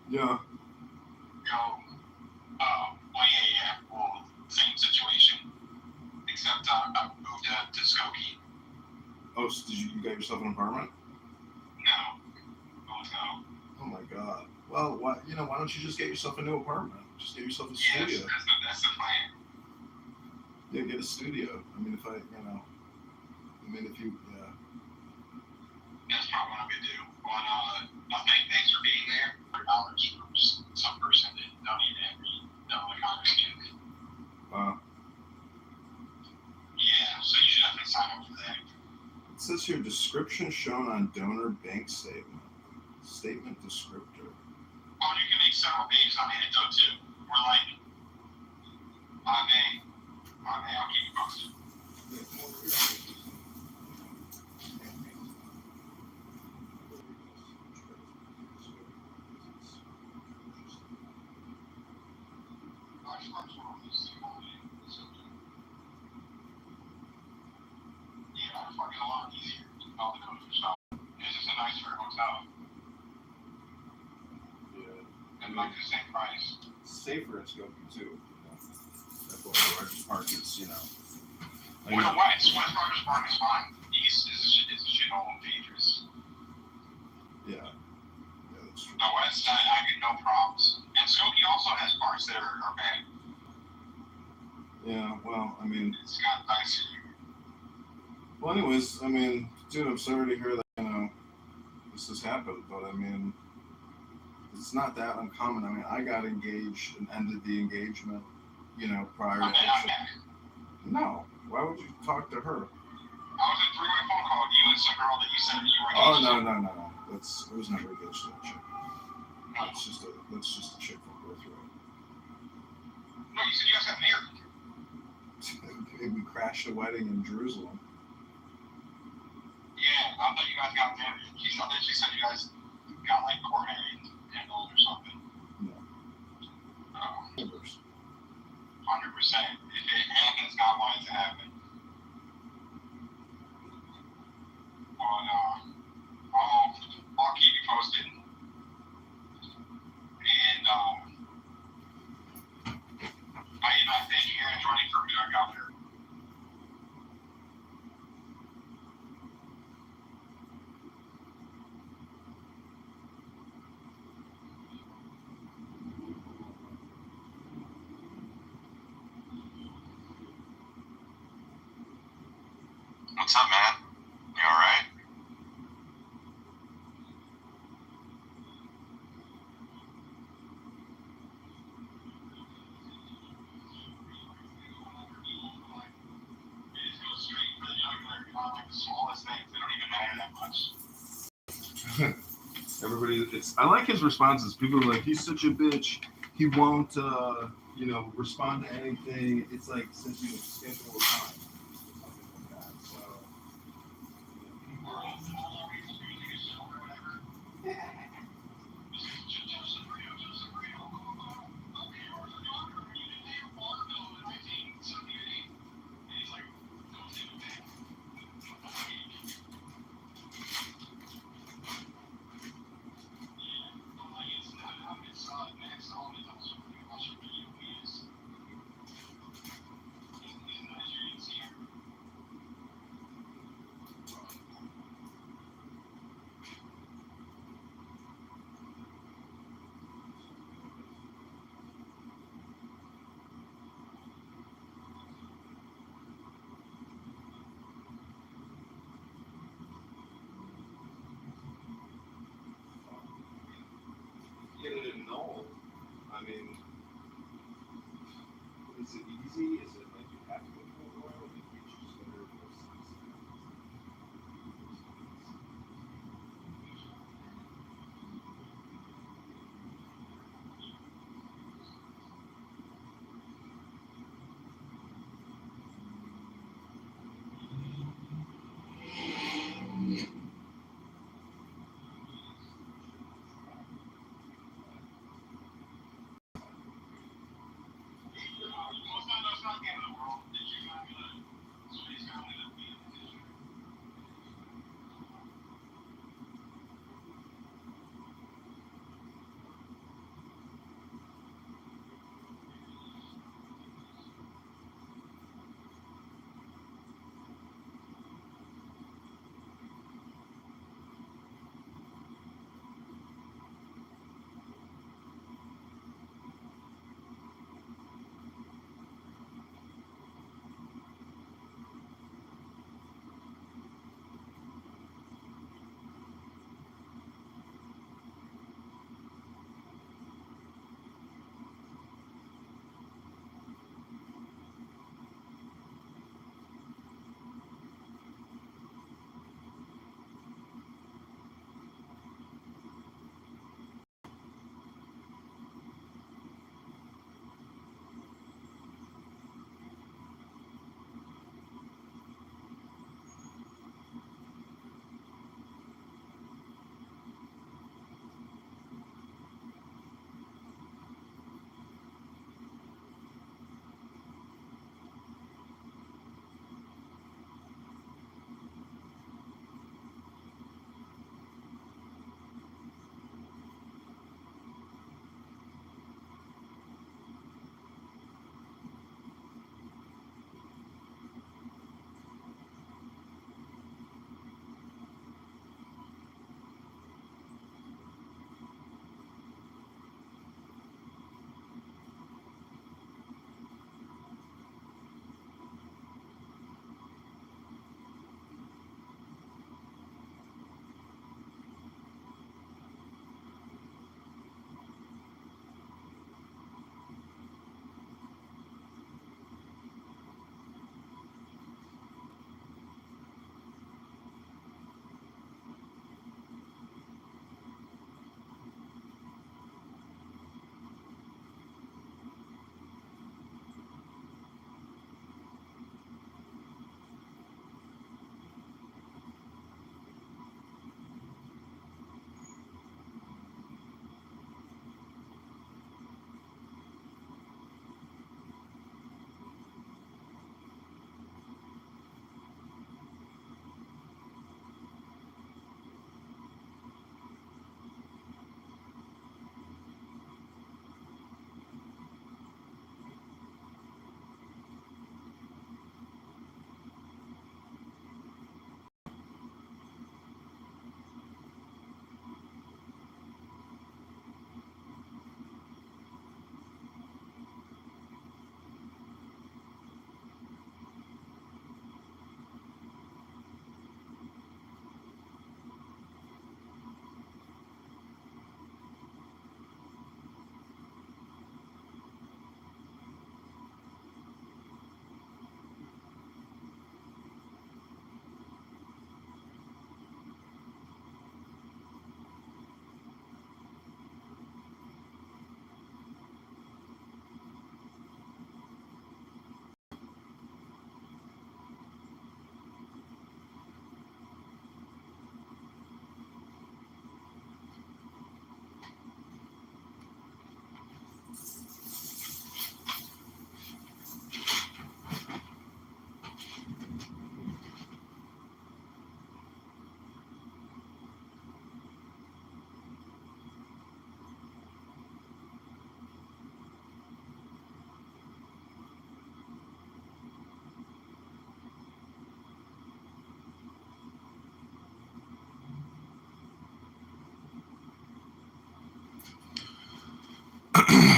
Yeah. Well, same situation, except I moved to Skokie. Oh, so did you got yourself an apartment? No. Oh, no. Oh my God. Well, why don't you just get yourself a new apartment? Just get yourself a studio. Yes, that's the plan. Yeah, get a studio. I mean, if you, yeah. That's probably what I'm going to do. But thanks for being there. $100 from some person that donated every $1. Wow. Yeah, so you should definitely sign up for that. It says here, description shown on donor bank statement. Statement descriptor. Oh, you can make several pages on Antidote too. We're like, I'll keep you posted. Yeah, it's fucking a lot easier to all the codes for stuff. It's just a nicer hotel. Yeah. And like the same price. Safer in Skokie too. That's one of the largest markets, Well, West Rogers Park is fine. East is a shithole and dangerous. Yeah, that's true. The West Side, I get no problems. And Skokie also has parts that are bad. Yeah, well, I mean, It's got nice. well, anyways, I mean, dude, I'm sorry to hear that, this has happened, but I mean, it's not that uncommon. I mean, I got engaged and ended the engagement, prior to actually. No, why would you talk to her? I was in a three-way phone call with you and some girl that you said you were Oh, engaged to. no. I was never engaged to that chick. That's just a chick from birthright. crashed a wedding in Jerusalem. Yeah, I thought you guys got married. She said you guys got like coordinated and old or something. No. 100%. If it happens, God wanted to happen. But I'll keep you posted. And I think Aaron's running for governor. What's up, man? You alright? Everybody, I like his responses. People are like, he's such a bitch. He won't, respond to anything. It's like since you schedule a time or something like that. So, people are.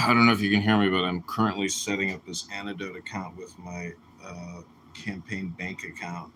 I don't know if you can hear me, but I'm currently setting up this antidote account with my campaign bank account.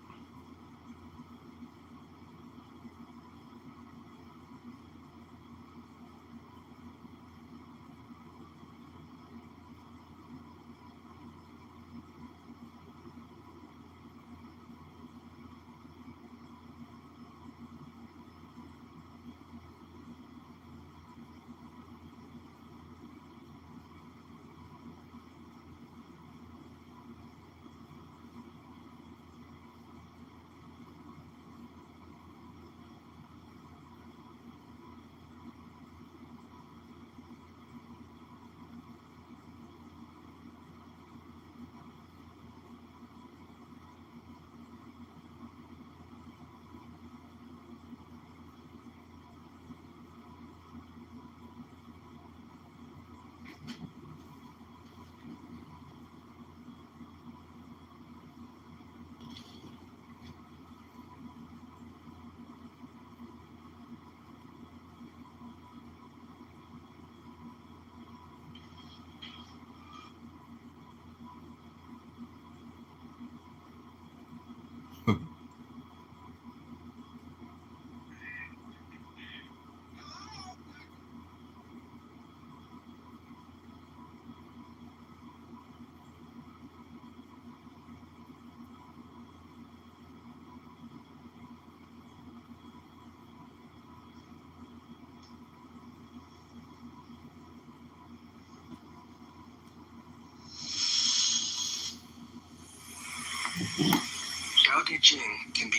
Tao Te Ching can be.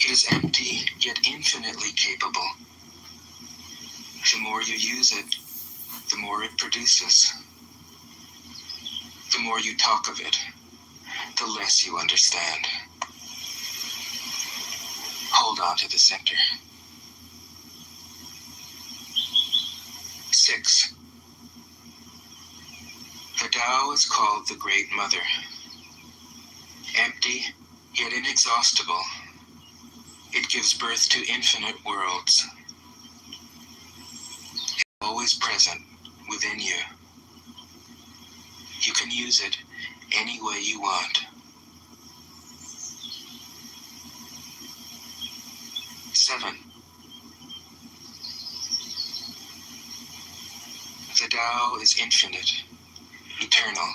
It is empty, yet infinitely capable. The more you use it, the more it produces. The more you talk of it, the less you understand. Hold on to the center. 6. The Tao is called the Great Mother. Empty, yet inexhaustible, it gives birth to infinite worlds. It's always present within you. You can use it any way you want. 7. The Tao is infinite, eternal.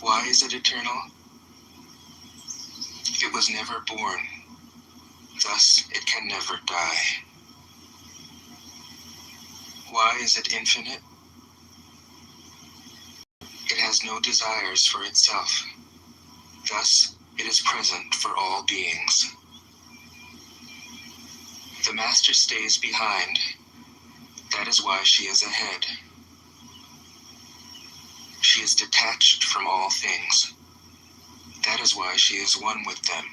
Why is it eternal? It was never born, thus it can never die. Why is it infinite? It has no desires for itself, thus it is present for all beings. The Master stays behind, that is why she is ahead. She is detached from all things. That is why she is one with them.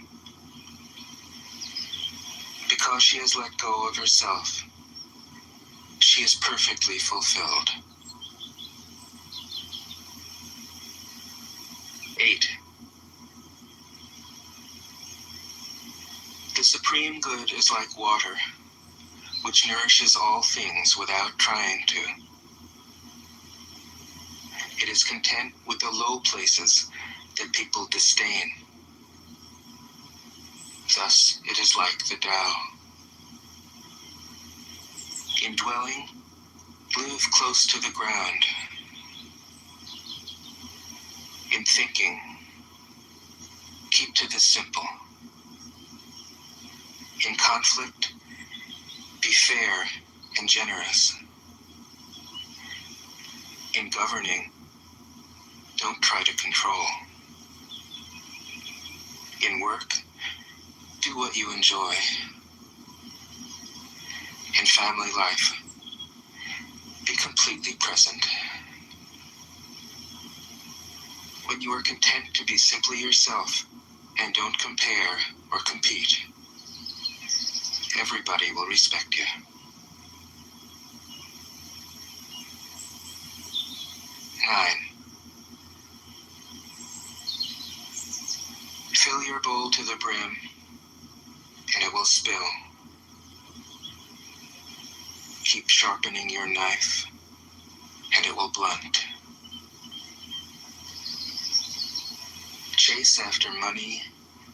Because she has let go of herself, she is perfectly fulfilled. 8. The supreme good is like water, which nourishes all things without trying to. It is content with the low places that people disdain. Thus, it is like the Tao. In dwelling, live close to the ground. In thinking, keep to the simple. In conflict, be fair and generous. In governing, don't try to control. In work, do what you enjoy. In family life, be completely present. When you are content to be simply yourself and don't compare or compete, everybody will respect you. 9. Fill your bowl to the brim, and it will spill. keep sharpening your knife, and it will blunt. Chase after money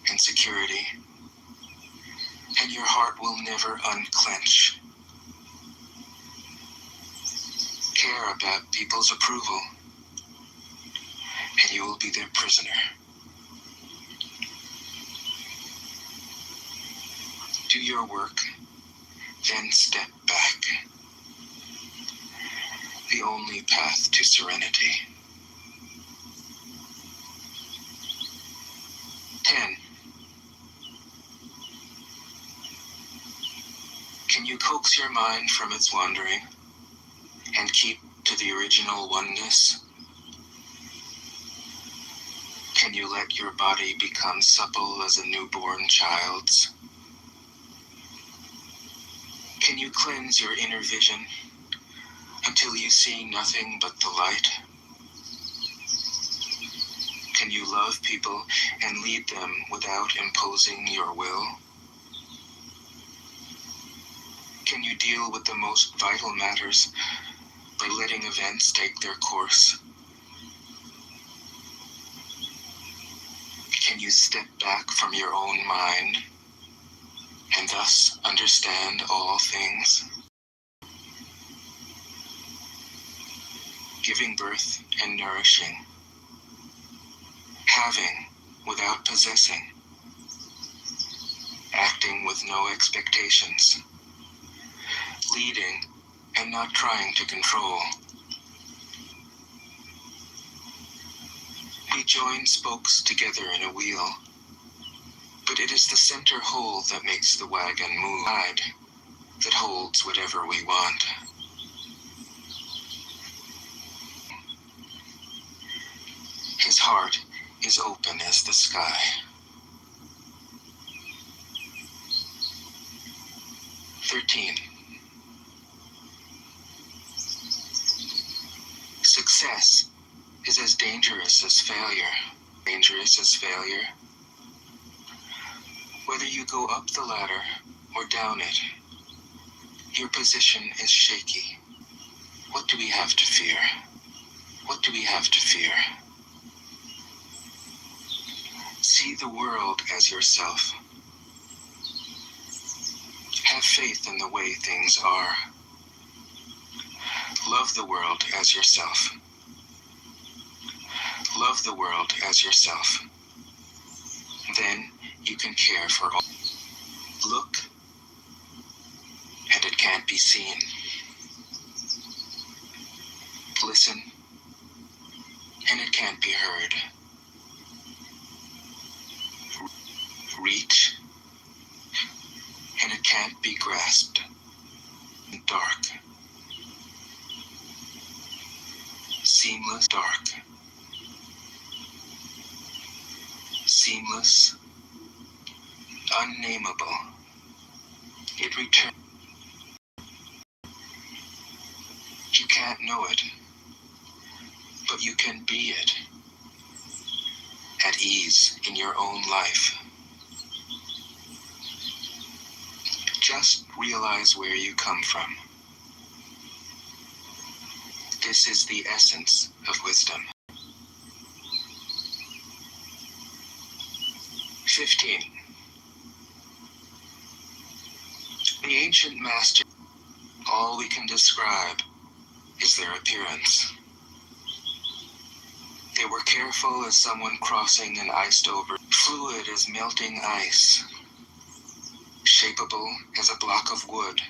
and security, and your heart will never unclench. Care about people's approval, and you will be their prisoner. Do your work, then step back. The only path to serenity. 10. Can you coax your mind from its wandering and keep to the original oneness? Can you let your body become supple as a newborn child's? Can you cleanse your inner vision until you see nothing but the light? Can you love people and lead them without imposing your will? Can you deal with the most vital matters by letting events take their course? Can you step back from your own mind and thus understand all things? Giving birth and nourishing, having without possessing, acting with no expectations, leading and not trying to control. We join spokes together in a wheel, but it is the center hole that makes the wagon move, that holds whatever we want. His heart is open as the sky. 13. Success is as dangerous as failure. Dangerous as failure. Whether you go up the ladder or down it, your position is shaky. What do we have to fear? What do we have to fear? See the world as yourself. Have faith in the way things are. Love the world as yourself. Love the world as yourself. Then you can care for all. Look, and it can't be seen. Listen, and it can't be heard. Reach, and it can't be grasped. Dark. Seamless dark. Seamless. Unnameable. It returns. You can't know it, but you can be it. At ease in your own life. Just realize where you come from. This is the essence of wisdom. 15. The ancient masters, all we can describe is their appearance. They were careful as someone crossing an iced over, fluid as melting ice, shapeable as a block of wood,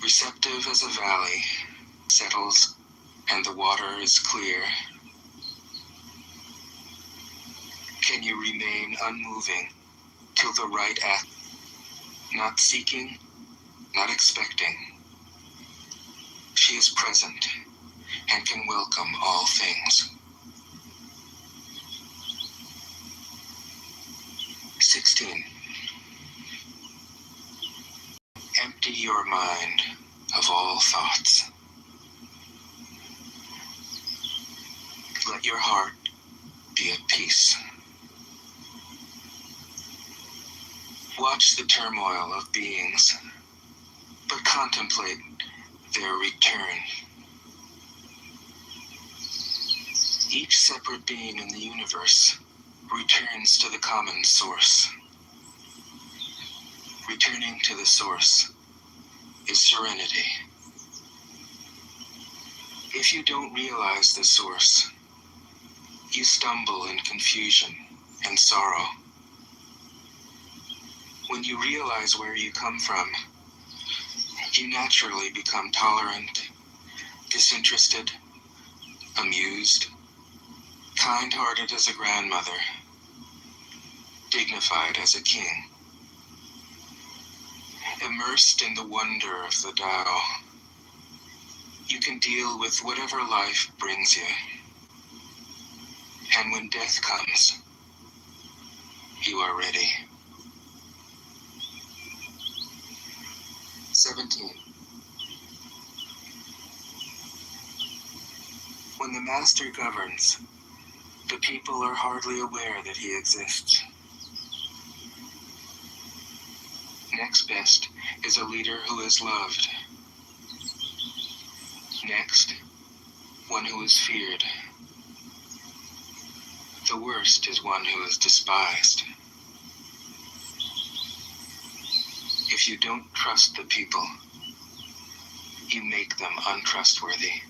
receptive as a valley, settles and the water is clear. Can you remain unmoving till the right act, not seeking, not expecting? She is present and can welcome all things. 16. Empty your mind of all thoughts. Let your heart be at peace. Watch the turmoil of beings but contemplate their return. Each separate being in the universe returns to the common source. Returning to the source is serenity. If you don't realize the source, you stumble in confusion and sorrow. When you realize where you come from, you naturally become tolerant, disinterested, amused, kind-hearted as a grandmother, dignified as a king. Immersed in the wonder of the Tao, you can deal with whatever life brings you. And when death comes, you are ready. 17. When the master governs, the people are hardly aware that he exists. Next best is a leader who is loved. Next, one who is feared. The worst is one who is despised. If you don't trust the people, you make them untrustworthy.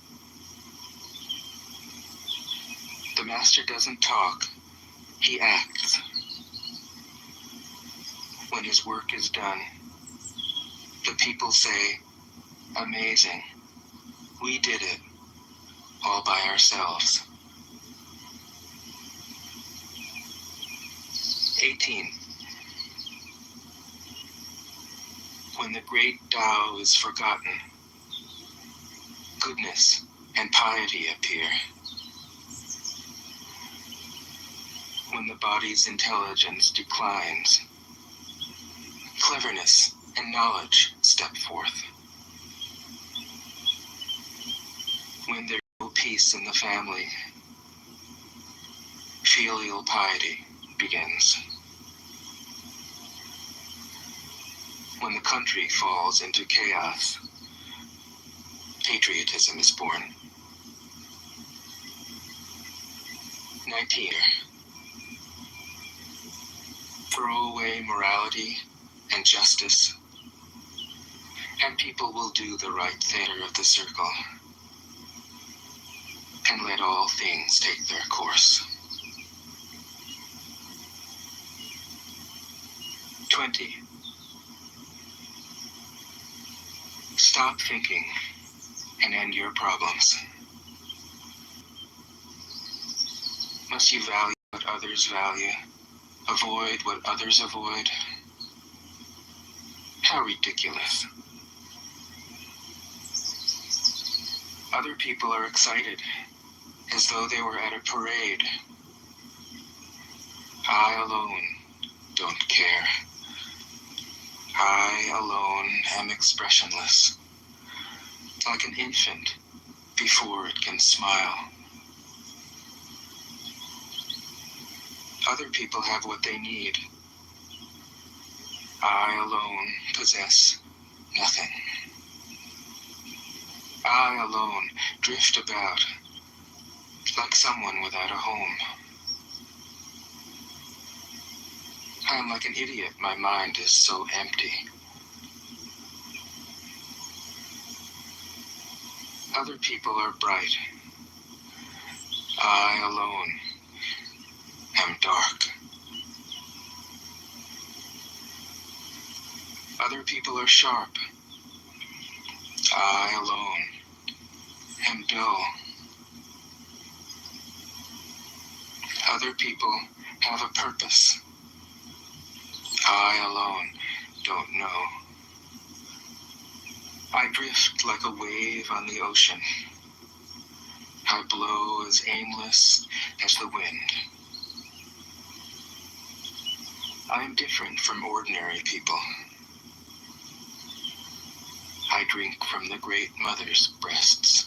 The master doesn't talk, he acts. When his work is done, the people say, "Amazing, we did it, all by ourselves." 18. When the great Tao is forgotten, goodness and piety appear. When the body's intelligence declines, cleverness and knowledge step forth. When there's no peace in the family, filial piety begins. When the country falls into chaos, patriotism is born. 19. Throw away morality and justice, and people will do the right thing of the circle, and let all things take their course. 20. Stop thinking and end your problems. Must you value what others value? Avoid what others avoid? How ridiculous. Other people are excited, as though they were at a parade. I alone don't care. I alone am expressionless, like an infant before it can smile. Other people have what they need. I alone possess nothing. I alone drift about, like someone without a home. I am like an idiot, my mind is so empty. Other people are bright. I alone am dark. Other people are sharp. I alone am dull. Other people have a purpose. I alone don't know. I drift like a wave on the ocean. I blow as aimless as the wind. I am different from ordinary people. I drink from the Great Mother's breasts.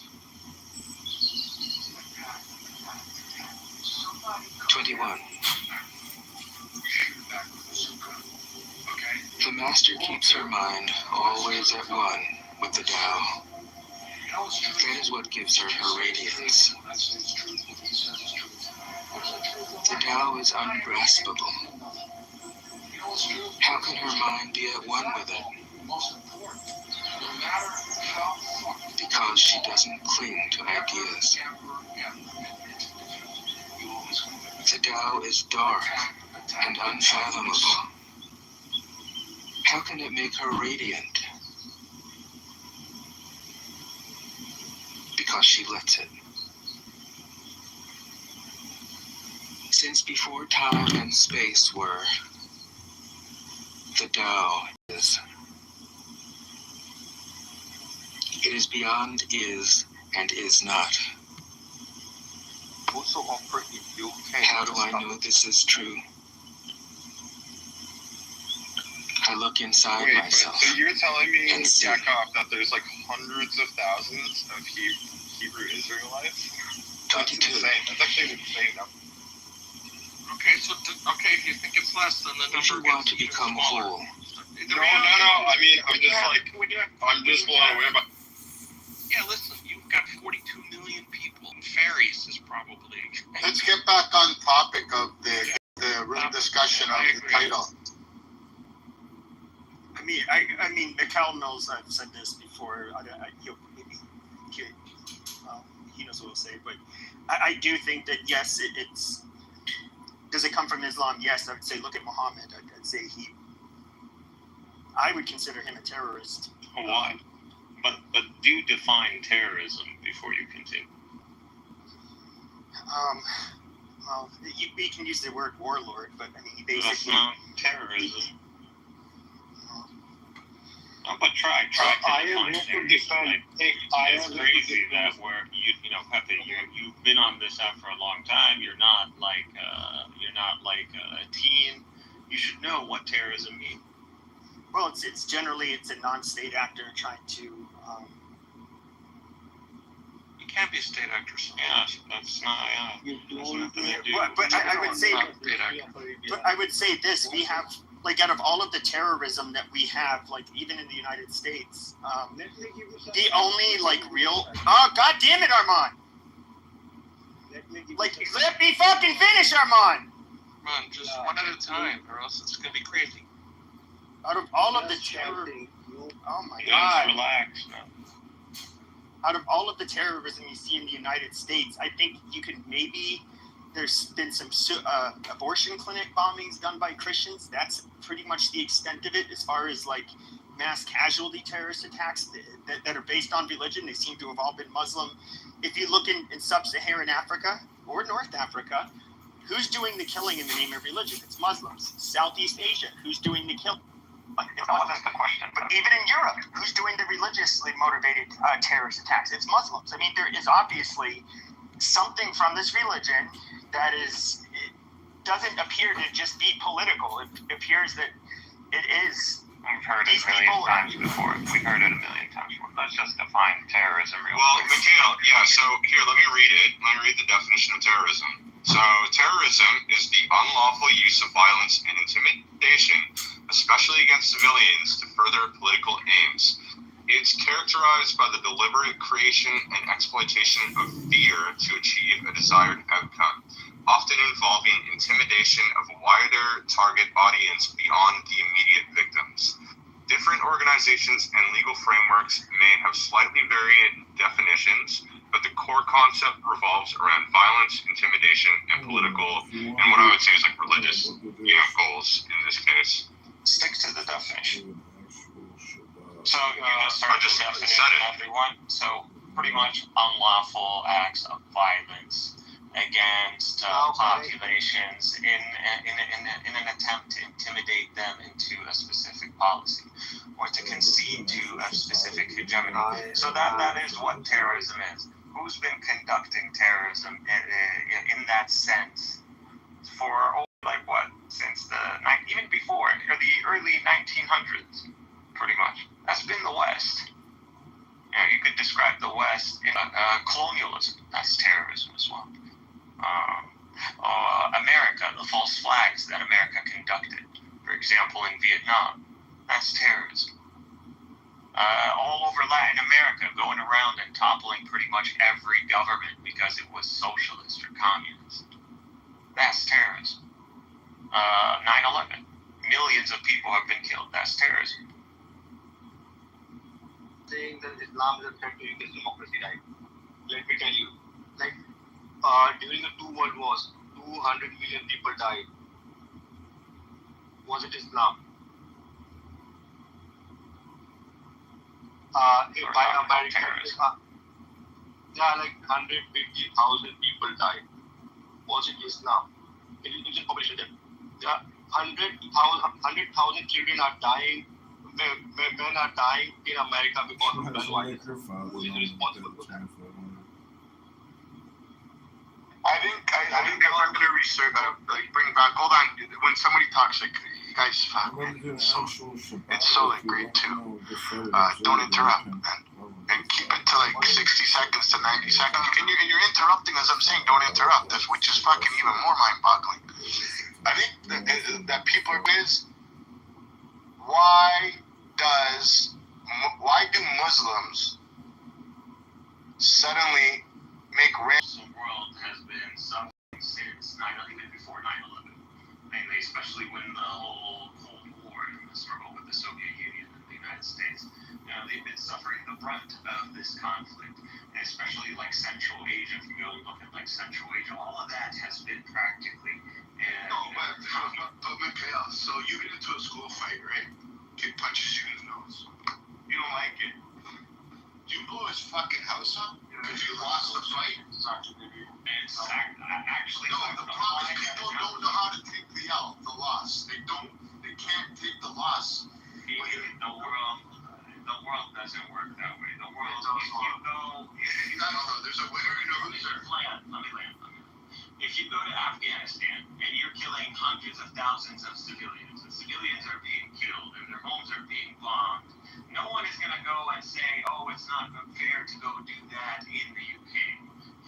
21. The master keeps her mind always at one with the Tao. That is what gives her her radiance. The Tao is ungraspable. How can her mind be at one with it? Because she doesn't cling to ideas. The Tao is dark and unfathomable. How can it make her radiant? Because she lets it. Since before time and space were, the Tao is. It is beyond is and is not. How do I know this is true? I look inside myself. So you're telling me, and see. Yakov, that there's like hundreds of thousands of Hebrew Israelites? 22. That's insane. That's actually an insane number. Okay, so if you think it's less, then the If you number want gets to even become smaller. whole, No. I mean, I'm just blown away by. Yeah, listen, you've got 42 million people. Fairies is probably. Let's get back on topic of the real discussion of the title. I mean, Mikhail knows I've said this before. He knows what I'll say, but I do think that yes, it's. Does it come from Islam? Yes, I would say. Look at Muhammad. I'd say I would consider him a terrorist. Why? But do define terrorism before you continue. Well, we can use the word warlord, but I mean, he That's basically. not terrorism. No, but try I to am define here to terrorism. defend. It's crazy that Pepe, you've been on this app for a long time. You're not like a teen. You should know what terrorism means. Well, it's generally a non-state actor trying to. You can't be a state actor. So Yeah, that's not. Yeah, that's nothing to do. But I would say. State actor. But I would say this: we have, like, out of all of the terrorism that we have, like, even in the United States, the only, like, real. Oh, God damn it, Armand! Like, let me fucking finish, Armand! Come on, just one at a time, or else it's gonna be crazy. Out of all of the terror. Oh my Just God! relax. Man. Out of all of the terrorism you see in the United States, I think you could maybe. There's been some abortion clinic bombings done by Christians. That's pretty much the extent of it as far as, like, mass casualty terrorist attacks that are based on religion. They seem to have all been Muslim. If you look in sub-Saharan Africa or North Africa, who's doing the killing in the name of religion? It's Muslims. Southeast Asia, who's doing the killing? That's the question. But even in Europe, who's doing the religiously motivated terrorist attacks? It's Muslims. I mean, there is obviously something from this religion that doesn't appear to just be political. It appears that it is. We've heard it a million times before. We've heard it a million times before. Let's just define terrorism real quick. Mikhail, yeah, so here, let me read it. Let me read the definition of terrorism. So, terrorism is the unlawful use of violence and intimidation, especially against civilians, to further political aims. It's characterized by the deliberate creation and exploitation of fear to achieve a desired outcome, often involving intimidation of a wider target audience beyond the immediate victims. Different organizations and legal frameworks may have slightly varying definitions, but the core concept revolves around violence, intimidation, and political, and what I would say is like religious, goals in this case. Stick to the definition. So I just said it. Everyone. So pretty much unlawful acts of violence against populations in an attempt to intimidate them into a specific policy or to concede to a specific hegemony. So that is what terrorism is. Who's been conducting terrorism in that sense for since even before the early 1900s, pretty much. That's been the West. You could describe the West in colonialism. That's terrorism as well. America, the false flags that America conducted, for example, in Vietnam, That's terrorism. All over Latin America, going around and toppling pretty much every government because it was socialist or communist. That's terrorism. 9/11. Millions of people have been killed. That's terrorism. Saying that Islam is a threat to UK's democracy, right? Let me tell you, like during the two world wars, 200 million people died. Was it Islam? By American, like 150,000 people died. Was it Islam? Indian population dead. 100,000 children are dying. Men are dying in America because of gun violence. Who is responsible for that? I think if I'm gonna research, bring back. Hold on. When somebody talks, like you guys, it's so like great too. Don't interrupt, and keep it to like 60 seconds to 90 seconds. And you're interrupting as I'm saying. Don't interrupt, which is fucking even more mind-boggling. I think that people are is why do Muslims suddenly make The world has been suffering since 9/11, even before 9/11, and especially when the whole Cold War and the struggle with the Soviet Union and the United States, they've been suffering the brunt of this conflict, especially like Central Asia. If you go look at like Central Asia, all of that has been practically. But chaos. So you get into a school fight, right? Kid punches you in the nose. You don't like it. You blow his fucking house up because you lost the fight. It's actually no. The problem is people don't know how to take the L, the loss. They can't take the loss. The world doesn't work that way. The world, there's a winner and a loser. Let me land. If you go to Afghanistan and you're killing hundreds of thousands of civilians, and civilians are being killed and their homes are being bombed, no one is going to go and say, oh, it's not fair to go do that in the UK,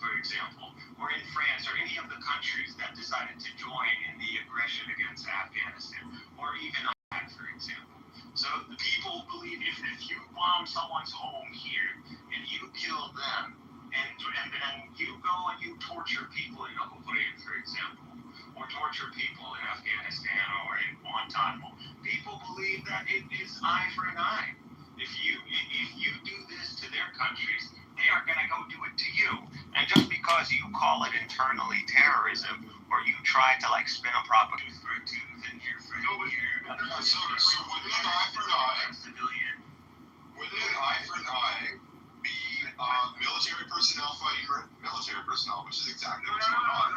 for example, or in France, or any of the countries that decided to join in the aggression against Afghanistan, or even Iraq, for example. So the people believe if you bomb someone's home here and you kill them, and you go and you torture people in Abu Ghraib, for example, or torture people in Afghanistan or in Guantanamo, people believe that it is eye for an eye. If you do this to their countries, they are going to go do it to you. And just because you call it internally terrorism, or you try to like spin a propaganda for a tooth and here for a year, So within eye for an eye, be military personnel fighting military personnel, which is exactly what's going on.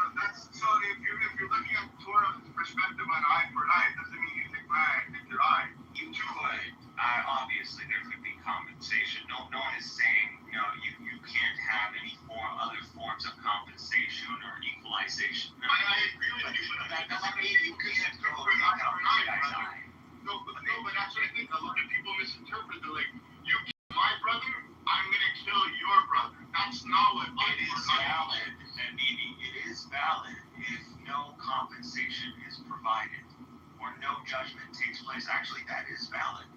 So if you're looking at Torah's perspective on eye for an eye, it doesn't mean you take my eye, take your eye. You could. Obviously, there could be compensation. No one is saying you can't have any other forms of compensation or equalization. I agree with you, but that doesn't mean you can't go for an eye for an eye. No, but that's what I think. A lot of people misinterpret. They're like, you kill my brother, I'm gonna kill your brother. That's not what it is valid. And it is valid if no compensation is provided or no judgment takes place. Actually, that is valid.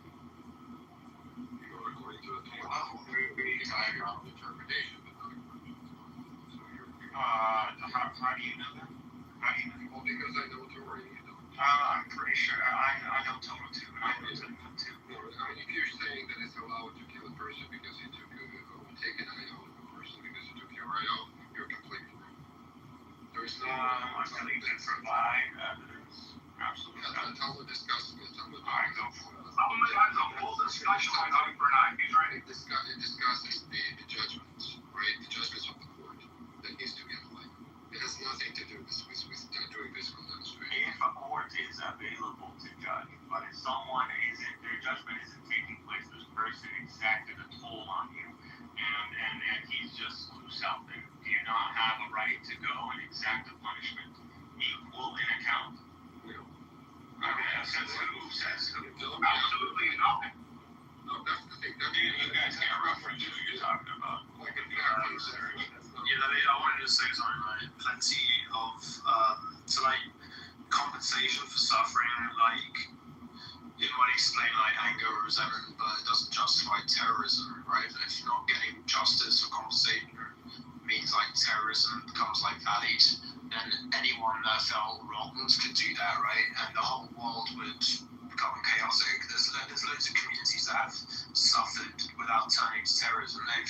According to a thing, we tie your own interpretation. How do you know that? How do you know? Well, because I know Torah. I'm pretty sure. I know Torah too, and I know Torah too. No, if you're saying that it's allowed to kill a person because he took take an eye out of a person because he took your eye out, you're completely wrong. There's no. Until you can provide evidence. Absolutely. That's how we discuss it. Alright, go for it. Someone has a whole discussion on eye for an eye. He's right. It discusses the judgments, right? The judgments of the court that needs to be applied. It has nothing to do with doing physical demonstration. If a court is available to judge, but if someone their judgment isn't taking place, this person exacted a toll on you, and he's just loose out there, do you not have a right to go and exact a punishment equal in account? Who says? Absolutely not. No, that's the thing. You guys can't reference who you're talking about. Like in the army, I wanted to say something, right? Plenty of compensation for suffering, like it might explain like anger or resentment, but it doesn't justify terrorism, right? If you're not getting justice or compensation, means like terrorism becomes like valid, then anyone that felt wronged could do that, right? And the whole world would become chaotic. There's loads of communities that have suffered without turning to terrorism. They've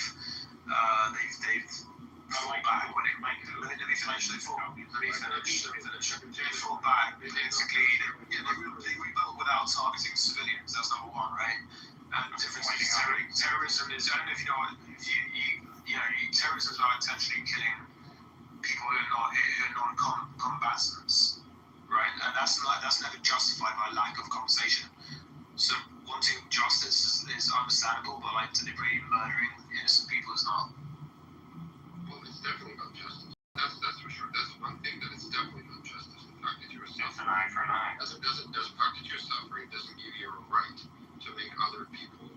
fought back when it let me finish. They fought back. Basically, they rebuilt without targeting civilians. That's number one, right? And the difference between terrorism is, I don't know if you know, terrorism is not intentionally killing people who are non-combatants, right? And that's never justified by lack of compensation. So wanting justice is understandable, but like deliberately murdering innocent people is not. Well, it's definitely not justice. That's for sure. That's one thing that it's definitely not justice. The fact that you're suffering. It's an eye for an eye. The fact that you're suffering doesn't give you a right to make other people.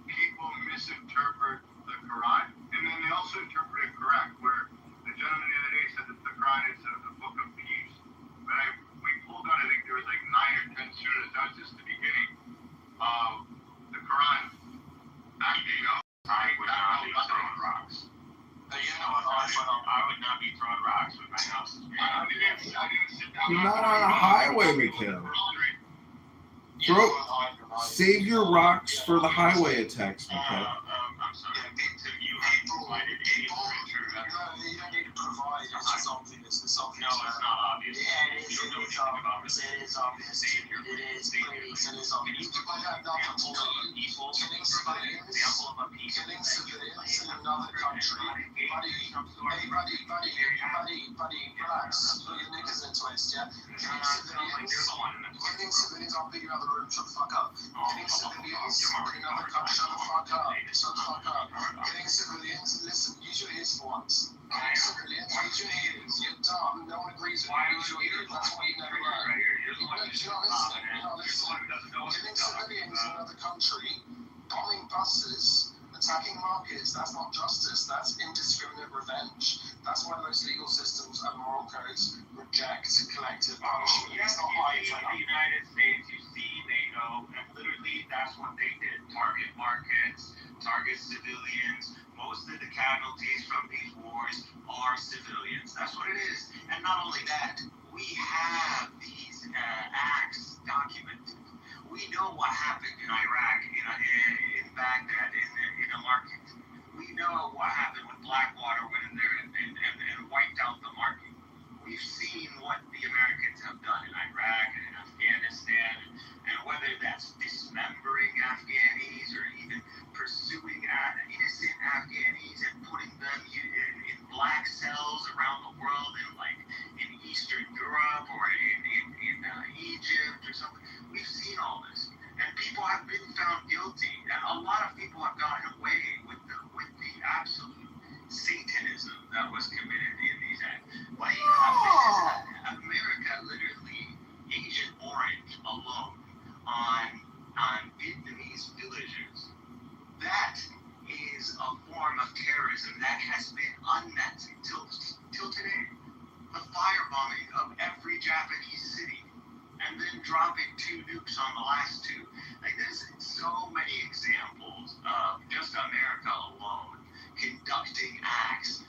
People misinterpret the Quran, and then they also interpret it correct, where the gentleman the other day said that the Quran is a book of peace. But we pulled out, I think there was like 9 or 10 surahs. That's just the beginning of the Quran. Actually, I would not be throwing rocks. I would not be throwing rocks with my house. I didn't sit down. You're not on a highway, Mikhail. Save your rocks for the highway attacks, Mikhail. I'm sorry. You provided any literature. You don't need to provide. It's obvious. It's obvious. No, it's not obvious. Yeah, it is. It is obvious. It is obvious. It is. Please. It is obvious. I have nothing to do. Killing civilians in another country. Buddy, relax. Put your knickers into it, yeah? Killing civilians, I'll put you out of the room. Shut the fuck up. Killing civilians in another country. Shut the fuck up. Shut the fuck up. Killing civilians, listen, use your ears for once. Killing civilians, use your ears. You're dumb. No one agrees with you. Use your ears. That's why you never learn. You're not listening. You're not listening. Killing civilians in another country, bombing buses, attacking markets, that's not justice. That's indiscriminate revenge. That's why most legal systems and moral codes reject collective punishment. It's not right. In the United States, you see NATO, and literally that's what they did. Target markets, target civilians. Most of the casualties from these wars are civilians. That's what it is. And not only that, we have these acts documented. We know what happened in Iraq, in Baghdad, in a market. We know what happened when Blackwater went in there and wiped out the market. We've seen what the Americans have done in Iraq and in Afghanistan, and whether that's dismembering Afghanis or even pursuing innocent Afghanis and putting them in black cells around the world, in Eastern Europe or in Egypt or something. We've seen all this, and people have been found guilty, and a lot of people have gotten away with the absolute Satanism that was committed in these acts. What you have is that America, literally, Agent Orange alone on Vietnamese villagers, that is a form of terrorism that has been unmet till today. The firebombing of every Japanese city, and then dropping 2 nukes on the last 2. There's so many examples of just America alone conducting acts.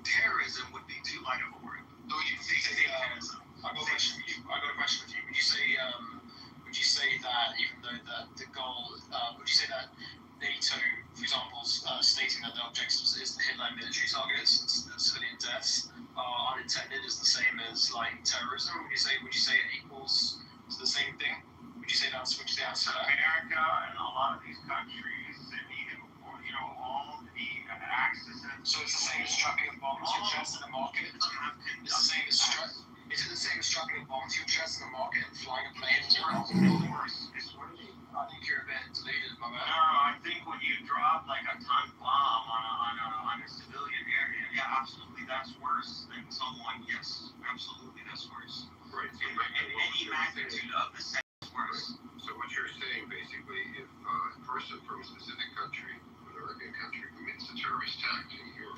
Terrorism would be too light of a word. So you say terrorism. I got a question for you. Would you say that even though the goal, would you say that NATO, for example, stating that the objective is to hit military targets and civilian deaths are unintended is the same as terrorism? Would you say it equals to the same thing? Would you say that's what you say? America and a lot of these countries, all the access. So it's the same as strapping a bomb to your chest in a market. It's the same as Is it the same as strapping a bomb to your chest in a market and flying a plane into your house? It's worse. I think you're a bit deluded, my man. No, I think when you drop a ton bomb on a civilian area, yeah, absolutely, that's worse than someone. Yes, absolutely, that's worse. Right. In any magnitude of the sense, worse. So what you're saying, basically, if a person from a specific country, an American country, commits a terrorist act in your